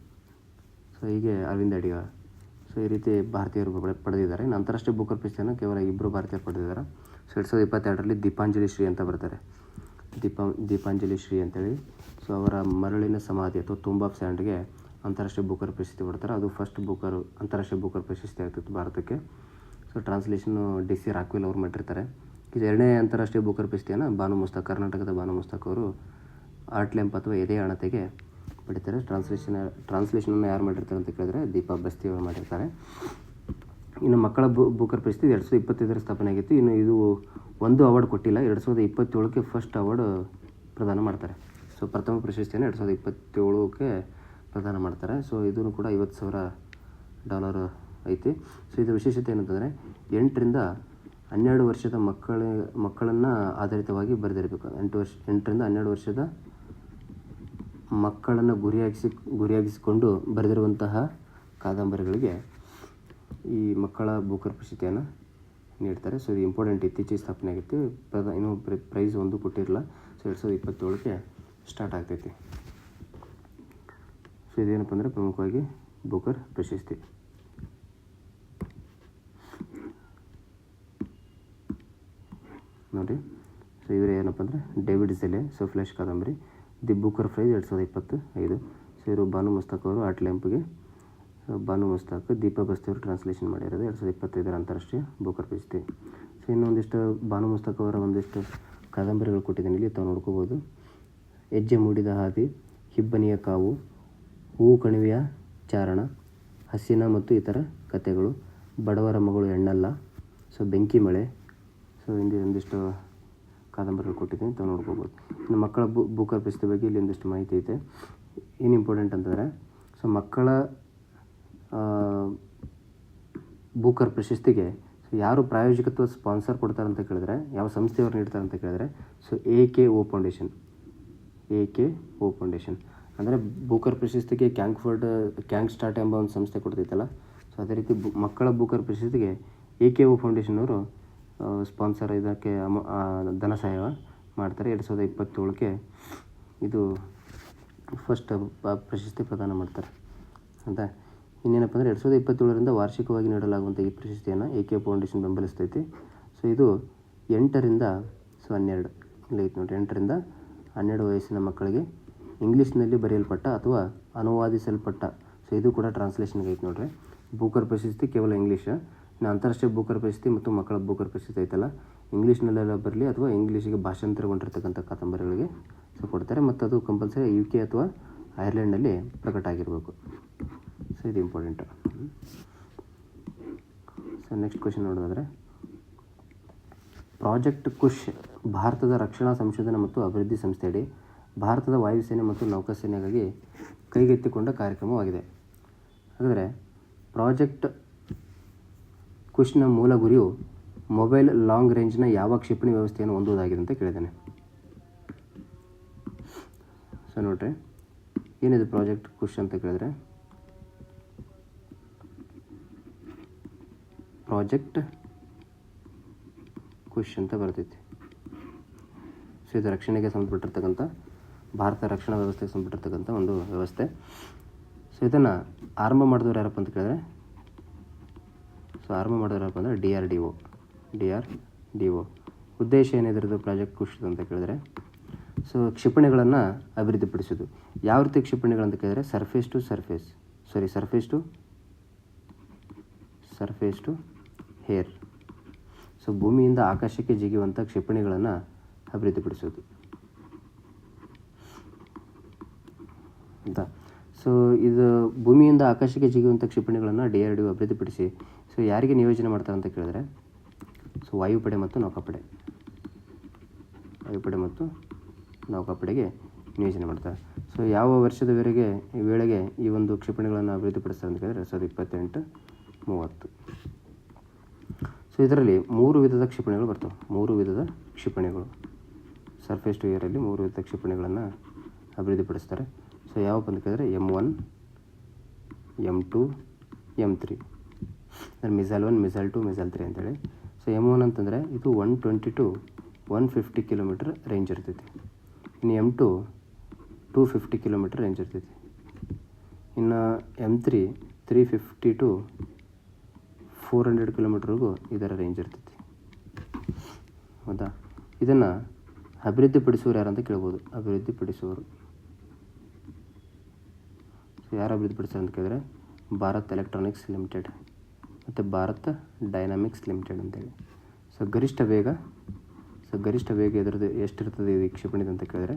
ಸೊ ಹೀಗೆ ಅರವಿಂದ್ ಅಡಿಗ, ಸೊ ಈ ರೀತಿ ಭಾರತೀಯರು ಪಡೆದಿದ್ದಾರೆ. ಇನ್ನು ಅಂತಾರಾಷ್ಟ್ರೀಯ ಬೂಕರ್ ಪ್ರಶಸ್ತಿಯನ್ನು ಕೇವಲ 2 ಭಾರತೀಯರು ಪಡೆದಿದ್ದಾರೆ. ಸೊ 2022ರಲ್ಲಿ ದೀಪಾಂಜಲಿ ಶ್ರೀ ಅಂತ ಬರ್ತಾರೆ, ದೀಪಾಂಜಲಿ ಶ್ರೀ ಅಂತೇಳಿ. ಸೊ ಅವರ ಮರಳಿನ ಸಮಾಧಿ ಅಥವಾ ತುಂಬ್ ಆಫ್ ಸ್ಯಾಂಡ್ಗೆ ಅಂತಾರಾಷ್ಟ್ರೀಯ ಬೂಕರ್ ಪ್ರಶಸ್ತಿ ಕೊಡ್ತಾರೆ. ಅದು ಫಸ್ಟ್ ಅಂತಾರಾಷ್ಟ್ರೀಯ ಬೂಕರ್ ಪ್ರಶಸ್ತಿ ಆಗ್ತಿತ್ತು ಭಾರತಕ್ಕೆ. So ಟ್ರಾನ್ಸ್ಲೇಷನ್ನು DC. ರಾಕ್ವೆಲ್ ಅವರು ಮಾಡಿರ್ತಾರೆ. ಇದು 2ನೇ ಅಂತಾರಾಷ್ಟ್ರೀಯ ಬೂಕರ್ ಪ್ರಶಸ್ತಿಯನ್ನು ಕರ್ನಾಟಕದ ಬಾನು ಮುಸ್ತಾಕ್ ಅವರು ಆರ್ಟ್ ಲ್ಯಾಂಪ್ ಅಥವಾ ಎದೆ ಅಣತೆಗೆ ಪಡಿತಾರೆ. ಟ್ರಾನ್ಸ್ಲೇಷನನ್ನು ಯಾರು ಮಾಡಿರ್ತಾರೆ ಅಂತ ಕೇಳಿದ್ರೆ ದೀಪಾ ಬಸ್ತಿ ಅವರು ಮಾಡಿರ್ತಾರೆ. ಇನ್ನು ಮಕ್ಕಳ ಬೂಕರ್ ಪ್ರಶಸ್ತಿ 2025ರ ಸ್ಥಾಪನೆ ಆಗಿತ್ತು. ಇನ್ನು ಇದು ಒಂದು ಅವಾರ್ಡ್ ಕೊಟ್ಟಿಲ್ಲ. 2027ಕ್ಕೆ ಫಸ್ಟ್ ಅವಾರ್ಡ್ ಪ್ರದಾನ ಮಾಡ್ತಾರೆ. ಸೊ ಪ್ರಥಮ ಪ್ರಶಸ್ತಿಯನ್ನು 2027ಕ್ಕೆ ಪ್ರದಾನ ಮಾಡ್ತಾರೆ. ಸೊ ಇದೂ ಕೂಡ $50,000 ಐತಿ. ಸೊ ಇದು ವಿಶೇಷತೆ ಏನಂತಂದರೆ 8 ರಿಂದ 12 ವರ್ಷದ ಮಕ್ಕಳನ್ನು ಆಧಾರಿತವಾಗಿ ಬರೆದಿರಬೇಕು. 8 ರಿಂದ 12 ವರ್ಷದ ಮಕ್ಕಳನ್ನು ಗುರಿಯಾಗಿಸಿಕೊಂಡು ಬರೆದಿರುವಂತಹ ಕಾದಂಬರಿಗಳಿಗೆ ಈ ಮಕ್ಕಳ ಬೂಕರ್ ಪ್ರಶಸ್ತಿಯನ್ನು ನೀಡ್ತಾರೆ. ಸೊ ಇದು ಇಂಪಾರ್ಟೆಂಟ್, ಇತ್ತೀಚೆಗೆ ಸ್ಥಾಪನೆ ಆಗೈತಿ. ಇನ್ನೂ ಪ್ರೈಸ್ ಒಂದು ಕೊಟ್ಟಿರಲ್ಲ. ಸೊ 2027ಕ್ಕೆ ಸ್ಟಾರ್ಟ್ ಆಗ್ತೈತಿ. ಸೊ ಇದೇನಪ್ಪ ಅಂದರೆ ಪ್ರಮುಖವಾಗಿ ಬೂಕರ್ ಪ್ರಶಸ್ತಿ. ನೋಡಿ, ಸೊ ಇವರು ಏನಪ್ಪ ಅಂದರೆ ಡೇವಿಡ್ ಝೆಲೆ, ಸೊ ಫ್ಲೆಶ್ ಕಾದಂಬರಿ, ದಿ ಬೂಕರ್ ಪ್ರೈಸ್ 2025. ಸೊ ಇವರು ಬಾನು ಮುಸ್ತಾಕ್ ಅವರು ಆರ್ಟ್ ಲ್ಯಾಂಪ್ಗೆ, ಬಾನು ಮುಸ್ತಾಕ್, ದೀಪಾ ಬಸ್ತಿ ಅವರು ಟ್ರಾನ್ಸ್ಲೇಷನ್ ಮಾಡಿರೋದು 2025ರ ಅಂತಾರಾಷ್ಟ್ರೀಯ ಬೂಕರ್ ಪ್ರಶಸ್ತಿ. ಸೊ ಇನ್ನೊಂದಿಷ್ಟು ಬಾನು ಮುಸ್ತಾಕ್ ಅವರ ಒಂದಿಷ್ಟು ಕಾದಂಬರಿಗಳು ಕೊಟ್ಟಿದ್ದೀನಿ, ಇಲ್ಲಿ ತಾವು ನೋಡ್ಕೋಬೋದು. ಹೆಜ್ಜೆ ಮೂಡಿದ ಹಾದಿ, ಹಿಬ್ಬನಿಯ ಕಾವು, ಹೂವು ಕಣಿವೆಯ ಚಾರಣ, ಹಸಿನ ಮತ್ತು ಇತರ ಕಥೆಗಳು, ಬಡವರ ಮಗಳು ಹೆಣ್ಣಲ್ಲ, ಸೊ ಬೆಂಕಿ ಮಳೆ. ಸೊ ಒಂದಿಷ್ಟು ಕಾದಂಬರಿಗಳು ಕೊಟ್ಟಿದ್ದೀನಿ, ತಾವು ನೋಡ್ಕೋಬೋದು. ಇನ್ನು ಮಕ್ಕಳ ಬೂಕರ್ ಪ್ರಶಸ್ತಿ ಬಗ್ಗೆ ಇಲ್ಲಿ ಒಂದಿಷ್ಟು ಮಾಹಿತಿ ಐತೆ. ಏನು ಇಂಪಾರ್ಟೆಂಟ್ ಅಂತಂದರೆ, ಸೊ ಮಕ್ಕಳ ಬೂಕರ್ ಪ್ರಶಸ್ತಿಗೆ ಸೊ ಯಾರು ಪ್ರಾಯೋಜಕತ್ವ ಸ್ಪಾನ್ಸರ್ ಕೊಡ್ತಾರೆ ಅಂತ ಕೇಳಿದ್ರೆ, ಯಾವ ಸಂಸ್ಥೆಯವರು ನೀಡ್ತಾರೆ ಅಂತ ಕೇಳಿದ್ರೆ, ಸೊ AKO ಫೌಂಡೇಶನ್ ಅಂದರೆ ಬೂಕರ್ ಪ್ರಶಸ್ತಿಗೆ ಕ್ಯಾಂಗ್ ಸ್ಟಾರ್ಟ್ ಎಂಬ ಒಂದು ಸಂಸ್ಥೆ ಕೊಡ್ತೈತಲ್ಲ, ಸೊ ಅದೇ ರೀತಿ ಮಕ್ಕಳ ಬೂಕರ್ ಪ್ರಶಸ್ತಿಗೆ AKO ಫೌಂಡೇಶನ್ ಅವರು ಸ್ಪಾನ್ಸರ್ ಇದಕ್ಕೆ ಧನ ಸಹಾಯ ಮಾಡ್ತಾರೆ. 2027ಕ್ಕೆ ಇದು ಫಸ್ಟ್ ಪ್ರಶಸ್ತಿ ಪ್ರದಾನ ಮಾಡ್ತಾರೆ ಅಂತ. ಇನ್ನೇನಪ್ಪ ಅಂದರೆ 2027ರಿಂದ ವಾರ್ಷಿಕವಾಗಿ ನೀಡಲಾಗುವಂಥ ಈ ಪ್ರಶಸ್ತಿಯನ್ನು AKO ಫೌಂಡೇಶನ್ ಬೆಂಬಲಿಸ್ತೈತಿ. ಸೊ ಇದು 8 ರಿಂದ 12 ಇಲ್ಲಿ ಐತೆ ನೋಡಿ, 8 ರಿಂದ 12 ವಯಸ್ಸಿನ ಮಕ್ಕಳಿಗೆ ಇಂಗ್ಲೀಷ್ನಲ್ಲಿ ಬರೆಯಲ್ಪಟ್ಟ ಅಥವಾ ಅನುವಾದಿಸಲ್ಪಟ್ಟ, ಸೊ ಇದು ಕೂಡ ಟ್ರಾನ್ಸ್ಲೇಷನ್ಗೆ ಐತೆ ನೋಡ್ರಿ. ಬೂಕರ್ ಪ್ರಶಸ್ತಿ ಕೇವಲ ಇಂಗ್ಲೀಷ್. ಇನ್ನು ಅಂತಾರಾಷ್ಟ್ರೀಯ ಬೂಕರ್ ಪ್ರಶಸ್ತಿ ಮತ್ತು ಮಕ್ಕಳ ಬೂಕರ್ ಪ್ರಶಸ್ತಿ ಐತಲ್ಲ, ಇಂಗ್ಲೀಷ್ನಲ್ಲೆಲ್ಲ ಬರಲಿ ಅಥವಾ ಇಂಗ್ಲೀಷಿಗೆ ಭಾಷಾಂತರಗೊಂಡಿರ್ತಕ್ಕಂಥ ಕಾದಂಬರಿಗಳಿಗೆ ಸೊ ಕೊಡ್ತಾರೆ. ಮತ್ತು ಅದು ಕಂಪಲ್ಸರಿ UK ಅಥವಾ ಐರ್ಲೆಂಡ್ನಲ್ಲಿ ಪ್ರಕಟ ಆಗಿರಬೇಕು. ಸೊ ಇದು ಇಂಪಾರ್ಟೆಂಟು. ಸೊ ನೆಕ್ಸ್ಟ್ ಕ್ವೆಶನ್ ನೋಡೋದಾದರೆ, ಪ್ರಾಜೆಕ್ಟ್ ಕುಶ್ ಭಾರತದ ರಕ್ಷಣಾ ಸಂಶೋಧನೆ ಮತ್ತು ಅಭಿವೃದ್ಧಿ ಸಂಸ್ಥೆಯಡಿ ಭಾರತದ ವಾಯುಸೇನೆ ಮತ್ತು ನೌಕಾಸೇನೆಗಾಗಿ ಕೈಗೆತ್ತಿಕೊಂಡ ಕಾರ್ಯಕ್ರಮವಾಗಿದೆ. ಹಾಗಾದರೆ ಪ್ರಾಜೆಕ್ಟ್ ಕುಶ್ನ ಮೂಲ ಗುರಿಯು ಮೊಬೈಲ್ ಲಾಂಗ್ ರೇಂಜ್ನ ಯಾವ ಕ್ಷಿಪಣಿ ವ್ಯವಸ್ಥೆಯನ್ನು ಹೊಂದುವುದಾಗಿದೆ ಅಂತ ಕೇಳಿದ್ದಾನೆ. ಸೊ ನೋಡ್ರಿ, ಏನಿದೆ ಪ್ರಾಜೆಕ್ಟ್ ಕುಶ್ ಅಂತ ಕೇಳಿದ್ರೆ, ಪ್ರಾಜೆಕ್ಟ್ ಕುಶ್ ಅಂತ ಬರ್ತೈತಿ. ಸೊ ಇದು ರಕ್ಷಣೆಗೆ ಸಂಬಂಧಪಟ್ಟಿರ್ತಕ್ಕಂಥ, ಭಾರತ ರಕ್ಷಣಾ ವ್ಯವಸ್ಥೆಗೆ ಸಂಬಂಧಪಟ್ಟಿರ್ತಕ್ಕಂಥ ಒಂದು ವ್ಯವಸ್ಥೆ. ಸೊ ಇದನ್ನು ಆರಂಭ ಮಾಡಿದವರು ಯಾರಪ್ಪ ಅಂತ ಕೇಳಿದ್ರೆ, ಸೊ ಆರಂಭ ಮಾಡಿದವರು ಯಾರಪ್ಪ ಅಂದರೆ DRDO. ಉದ್ದೇಶ ಏನಿದ್ರದ್ದು ಪ್ರಾಜೆಕ್ಟ್ ಕುಶ್ ಅಂತ ಕೇಳಿದ್ರೆ, ಸೊ ಕ್ಷಿಪಣಿಗಳನ್ನು ಅಭಿವೃದ್ಧಿಪಡಿಸೋದು. ಯಾವ ರೀತಿ ಕ್ಷಿಪಣಿಗಳಂತ ಕೇಳಿದರೆ ಸರ್ಫೇಸ್ ಟು ಹೇರ್. ಸೊ ಭೂಮಿಯಿಂದ ಆಕಾಶಕ್ಕೆ ಜಿಗಿಯುವಂಥ ಕ್ಷಿಪಣಿಗಳನ್ನು ಅಭಿವೃದ್ಧಿಪಡಿಸೋದು ಅಂತ. ಸೊ ಇದು ಭೂಮಿಯಿಂದ ಆಕಾಶಕ್ಕೆ ಜಿಗಿಯುವಂಥ ಕ್ಷಿಪಣಿಗಳನ್ನು DRDO ಅಭಿವೃದ್ಧಿಪಡಿಸಿ ಸೊ ಯಾರಿಗೆ ನಿಯೋಜನೆ ಮಾಡ್ತಾರೆ ಅಂತ ಕೇಳಿದ್ರೆ ಸೊ ವಾಯುಪಡೆ ಮತ್ತು ನೌಕಾಪಡೆಗೆ ನಿಯೋಜನೆ ಮಾಡ್ತಾರೆ. ಸೊ ಯಾವ ವರ್ಷದ ವೇಳೆಗೆ ಈ ಒಂದು ಕ್ಷಿಪಣಿಗಳನ್ನು ಅಭಿವೃದ್ಧಿಪಡಿಸ್ತಾರೆ ಅಂತ ಕೇಳಿದ್ರೆ 2028-30. ಸೊ ಇದರಲ್ಲಿ 3 ವಿಧದ ಕ್ಷಿಪಣಿಗಳು ಬರ್ತವೆ. 3 ವಿಧದ ಕ್ಷಿಪಣಿಗಳು ಸರ್ಫೇಸ್ ಟು ಏರಲ್ಲಿ 3 ವಿಧದ ಕ್ಷಿಪಣಿಗಳನ್ನು ಅಭಿವೃದ್ಧಿಪಡಿಸ್ತಾರೆ. ಸೊ ಯಾವಪ್ಪ ಅಂತ ಕೇಳಿದ್ರೆ M1, M2, M3. ಅಂದರೆ ಮಿಸೈಲ್ 1, ಮಿಸೈಲ್ 2, ಮಿಸೈಲ್ 3 ಅಂತೇಳಿ. ಸೊ M1 ಅಂತಂದರೆ ಇದು 120 to 150 ಕಿಲೋಮೀಟರ್ ರೇಂಜ್ ಇರ್ತೈತಿ. ಇನ್ನು M2 250 ಕಿಲೋಮೀಟರ್ ರೇಂಜ್ ಇರ್ತೈತಿ. ಇನ್ನು M3 350 to 400 ಕಿಲೋಮೀಟ್ರ್ವರೆಗೂ ಇದರ ರೇಂಜ್ ಇರ್ತೈತಿ. ಹೌದಾ? ಇದನ್ನು ಅಭಿವೃದ್ಧಿಪಡಿಸುವವರು ಯಾರಂತ ಕೇಳ್ಬೋದು. ಯಾರು ಅಭಿವೃದ್ಧಿಪಡಿಸ್ತಾರೆ ಅಂತ ಕೇಳಿದ್ರೆ ಭಾರತ್ ಎಲೆಕ್ಟ್ರಾನಿಕ್ಸ್ ಲಿಮಿಟೆಡ್ ಮತ್ತು ಭಾರತ್ ಡೈನಾಮಿಕ್ಸ್ ಲಿಮಿಟೆಡ್ ಅಂತೇಳಿ. ಸೊ ಗರಿಷ್ಠ ವೇಗ ಇದರದ್ದು ಎಷ್ಟಿರ್ತದೆ ಈ ಕ್ಷಿಪಣಿದು ಅಂತ ಕೇಳಿದ್ರೆ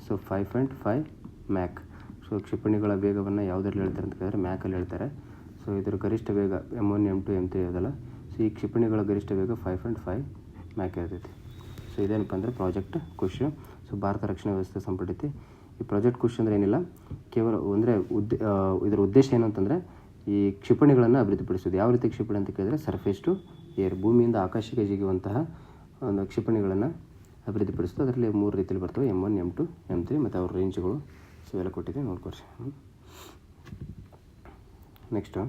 ಸೊ 5.5 ಮ್ಯಾಕ್. ಸೊ ಕ್ಷಿಪಣಿಗಳ ವೇಗವನ್ನು ಯಾವುದರಲ್ಲಿ ಹೇಳ್ತಾರೆ ಅಂತ ಕೇಳಿದ್ರೆ ಮ್ಯಾಕಲ್ಲಿ ಹೇಳ್ತಾರೆ. ಸೊ ಇದರ ಗರಿಷ್ಠ ವೇಗ M1, M2, M3 ಇದಲ್ಲ. ಸೊ ಈ ಕ್ಷಿಪಣಿಗಳ ಗರಿಷ್ಠ ವೇಗ 5.5 ಮ್ಯಾಕ್ ಇರ್ತೈತಿ. ಸೊ ಇದೇನಪ್ಪ ಅಂದರೆ ಪ್ರಾಜೆಕ್ಟ್ ಕುಶ್. ಸೊ ಭಾರತ ರಕ್ಷಣಾ ವ್ಯವಸ್ಥೆ ಸಂಪಡಿತಿ. ಈ ಪ್ರಾಜೆಕ್ಟ್ ಕುಶ್ ಅಂದರೆ ಏನಿಲ್ಲ, ಕೇವಲ ಅಂದರೆ ಇದರ ಉದ್ದೇಶ ಏನು ಅಂತಂದರೆ ಈ ಕ್ಷಿಪಣಿಗಳನ್ನು ಅಭಿವೃದ್ಧಿಪಡಿಸೋದು. ಯಾವ ರೀತಿ ಕ್ಷಿಪಣಿ ಅಂತ ಕೇಳಿದರೆ ಸರ್ಫೇಸ್ ಟು ಏರ್, ಭೂಮಿಯಿಂದ ಆಕಾಶಕ್ಕೆ ಜಿಗುವಂತಹ ಒಂದು ಕ್ಷಿಪಣಿಗಳನ್ನು ಅಭಿವೃದ್ಧಿಪಡಿಸೋದು. ಅದರಲ್ಲಿ 3 ರೀತಿಯಲ್ಲಿ ಬರ್ತವೆ, M1, M2, M3 ಮತ್ತು ಅವ್ರ ರೇಂಜ್ಗಳು. ಸೊ ಎಲ್ಲ ಕೊಟ್ಟಿದ್ದೀವಿ, ನೋಡ್ಕೊಡ್ರಿ. ನೆಕ್ಸ್ಟು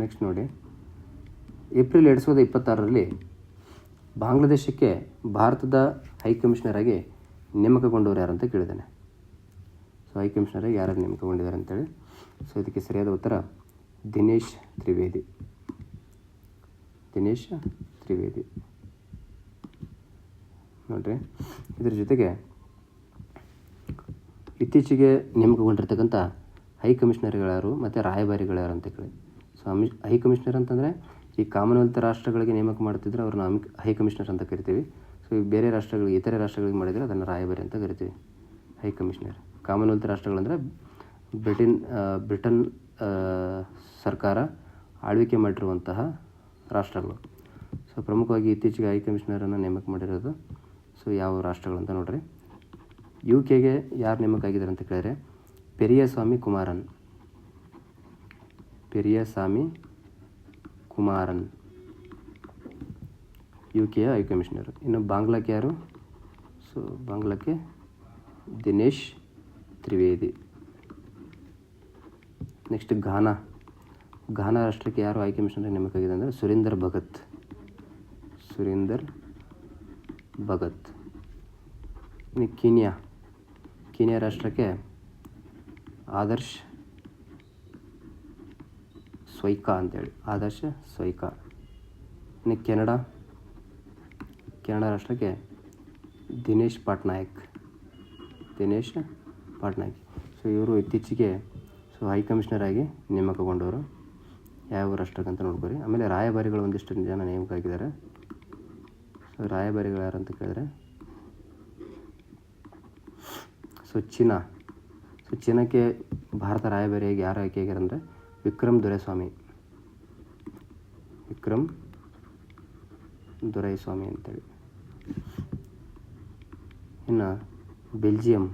ನೆಕ್ಸ್ಟ್ ನೋಡಿ, ಏಪ್ರಿಲ್ 2026ರಲ್ಲಿ ಬಾಂಗ್ಲಾದೇಶಕ್ಕೆ ಭಾರತದ ಹೈಕಮಿಷನರ್ ಆಗಿ ನೇಮಕಗೊಂಡವರು ಯಾರಂತ ಕೇಳಿದ್ದಾನೆ. ಸೊ ಹೈಕಮಿಷನರ್ ಆಗಿ ಯಾರು ನೇಮಕಗೊಂಡಿದ್ದಾರೆ ಅಂತೇಳಿ. ಸೊ ಇದಕ್ಕೆ ಸರಿಯಾದ ಉತ್ತರ ದಿನೇಶ್ ತ್ರಿವೇದಿ. ನೋಡಿರಿ, ಇದ್ರ ಜೊತೆಗೆ ಇತ್ತೀಚೆಗೆ ನೇಮಕಗೊಂಡಿರ್ತಕ್ಕಂಥ ಹೈಕಮಿಷನರ್ಗಳು ಮತ್ತು ರಾಯಭಾರಿಗಳು ಅಂತ ಕೇಳಿ. ಸೊ ಹೈಕಮಿಷನರ್ ಅಂತಂದರೆ ಈ ಕಾಮನ್ವೆಲ್ತ್ ರಾಷ್ಟ್ರಗಳಿಗೆ ನೇಮಕ ಮಾಡ್ತಿದ್ರೆ ಅವ್ರನ್ನ ಹೈಕಮಿಷನರ್ ಅಂತ ಕರಿತೀವಿ. ಸೊ ಈ ಬೇರೆ ರಾಷ್ಟ್ರಗಳಿಗೆ, ಇತರೆ ರಾಷ್ಟ್ರಗಳಿಗೆ ಮಾಡಿದರೆ ಅದನ್ನು ರಾಯಭಾರಿ ಅಂತ ಕರಿತೀವಿ, ಹೈಕಮಿಷನರ್. ಕಾಮನ್ವೆಲ್ತ್ ರಾಷ್ಟ್ರಗಳಂದರೆ ಬ್ರಿಟನ್ ಸರ್ಕಾರ ಆಳ್ವಿಕೆ ಮಾಡಿರುವಂತಹ ರಾಷ್ಟ್ರಗಳು. ಸೊ ಪ್ರಮುಖವಾಗಿ ಇತ್ತೀಚೆಗೆ ಹೈಕಮಿಷನರನ್ನು ನೇಮಕ ಮಾಡಿರೋದು ಸೊ ಯಾವ ರಾಷ್ಟ್ರಗಳಂತ ನೋಡ್ರಿ. UKಗೆ ಯಾರು ನೇಮಕ ಆಗಿದ್ದಾರೆ ಅಂತ ಕೇಳಿದ್ರೆ ಪೆರಿಯಸ್ವಾಮಿ ಕುಮಾರನ್ UKಯ ಹೈಕಮಿಷನರ್. ಇನ್ನು ಬಾಂಗ್ಲಾಕ್ಕೆ ಯಾರು? ಸೊ ಬಾಂಗ್ಲಾಕ್ಕೆ ದಿನೇಶ್ ತ್ರಿವೇದಿ. ನೆಕ್ಸ್ಟ್ ಘಾನಾ ರಾಷ್ಟ್ರಕ್ಕೆ ಯಾರು ಹೈಕಮಿಷನರ್ ನೇಮಕ ಆಗಿದೆ ಅಂದರೆ ಸುರೀಂದರ್ ಭಗತ್. ಇನ್ನು ಕೀನ್ಯಾ ರಾಷ್ಟ್ರಕ್ಕೆ ಆದರ್ಶ್ ಸ್ವೈಕಾ ಅಂತೇಳಿ, ಇನ್ನು ಕೆನಡಾ ರಾಷ್ಟ್ರಕ್ಕೆ ದಿನೇಶ್ ಪಟ್ನಾಯಕ್. ಸೊ ಇವರು ಇತ್ತೀಚೆಗೆ ಹೈಕಮಿಷನರ್ ಆಗಿ ನೇಮಕಗೊಂಡವರು. ಯಾವ ರಾಷ್ಟ್ರಕ್ಕಂತ ನೋಡ್ಕೊರಿ. ಆಮೇಲೆ ರಾಯಭಾರಿಗಳು ಒಂದಿಷ್ಟು ಜನ ನೇಮಕ ಆಗಿದ್ದಾರೆ. ಸೊ ರಾಯಭಾರಿಗಳು ಯಾರಂತ ಕೇಳಿದ್ರೆ ಚೀನಾಕ್ಕೆ ಭಾರತ ರಾಯಭಾರಿಯಾಗಿ ಯಾರು ಆಯ್ಕೆ ಆಗ್ಯಾರ ಅಂದರೆ ವಿಕ್ರಮ್ ದೊರೈಸ್ವಾಮಿ ಅಂತೇಳಿ. ಇನ್ನು ಬೆಲ್ಜಿಯಂ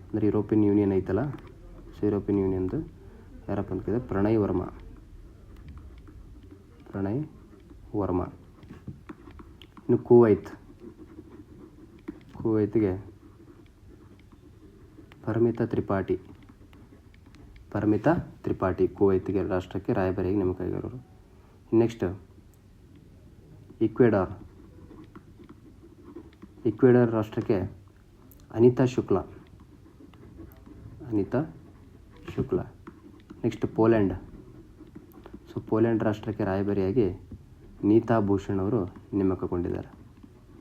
ಅಂದರೆ ಯುರೋಪಿಯನ್ ಯೂನಿಯನ್ ಐತಲ್ಲ, ಸೊ ಯುರೋಪಿಯನ್ ಯೂನಿಯನ್ದು ಯಾರಪ್ಪ ಅಂತ ಕೇಳಿದ್ರೆ ಪ್ರಣಯ್ ವರ್ಮಾ. ಇನ್ನು ಕುವೈತ್ಗೆ ಪರಮಿತಾ ತ್ರಿಪಾಠಿ ಕುವೈತ್ಗೆ ರಾಷ್ಟ್ರಕ್ಕೆ ರಾಯಭಾರಿಯಾಗಿ ನೇಮಕ ಆಗಿರೋರು. ನೆಕ್ಸ್ಟ್ ಈಕ್ವೆಡಾರ್ ರಾಷ್ಟ್ರಕ್ಕೆ Anita Shukla. Next Poland. So Poland ರಾಷ್ಟ್ರಕ್ಕೆ ರಾಯಭಾರಿಯಾಗಿ ನೀತಾ ಭೂಷಣ್ ಅವರು ನೇಮಕಗೊಂಡಿದ್ದಾರೆ.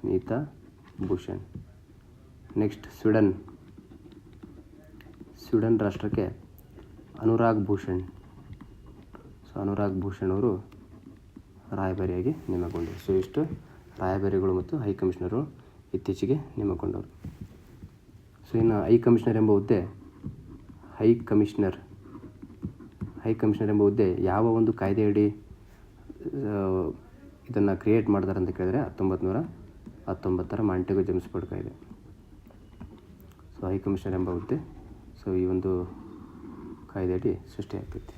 Nita Bhushan. Next Sweden. Sweden ರಾಷ್ಟ್ರಕ್ಕೆ ಅನುರಾಗ್ ಭೂಷಣ್. ಸೊ ಅನುರಾಗ್ ಭೂಷಣ್ ಅವರು ರಾಯಭಾರಿಯಾಗಿ ನೇಮಕಗೊಂಡರು. ಸೊ ಇಷ್ಟು ರಾಯಭಾರಿಗಳು ಮತ್ತು ಹೈ ಕಮಿಷನರು ಇತ್ತೀಚೆಗೆ ನೇಮಕಗೊಂಡವರು. ಸೊ ಇನ್ನು ಹೈ ಕಮಿಷನರ್ ಎಂಬ ಹುದ್ದೆ ಎಂಬ ಹುದ್ದೆ ಯಾವ ಒಂದು ಕಾಯ್ದೆಯಡಿ ಇದನ್ನು ಕ್ರಿಯೇಟ್ ಮಾಡಿದಾರೆ ಅಂತ ಕೇಳಿದರೆ 1919 ಮಾಂಟೆಗೊ ಜೇಮ್ಸ್ಫೋರ್ಡ್ ಕಾಯ್ದೆ. ಸೊ ಹೈ ಕಮಿಷನರ್ ಎಂಬ ಹುದ್ದೆ ಸೊ ಈ ಒಂದು ಕಾಯ್ದೆಯಡಿ ಸೃಷ್ಟಿಯಾಗ್ತೈತಿ.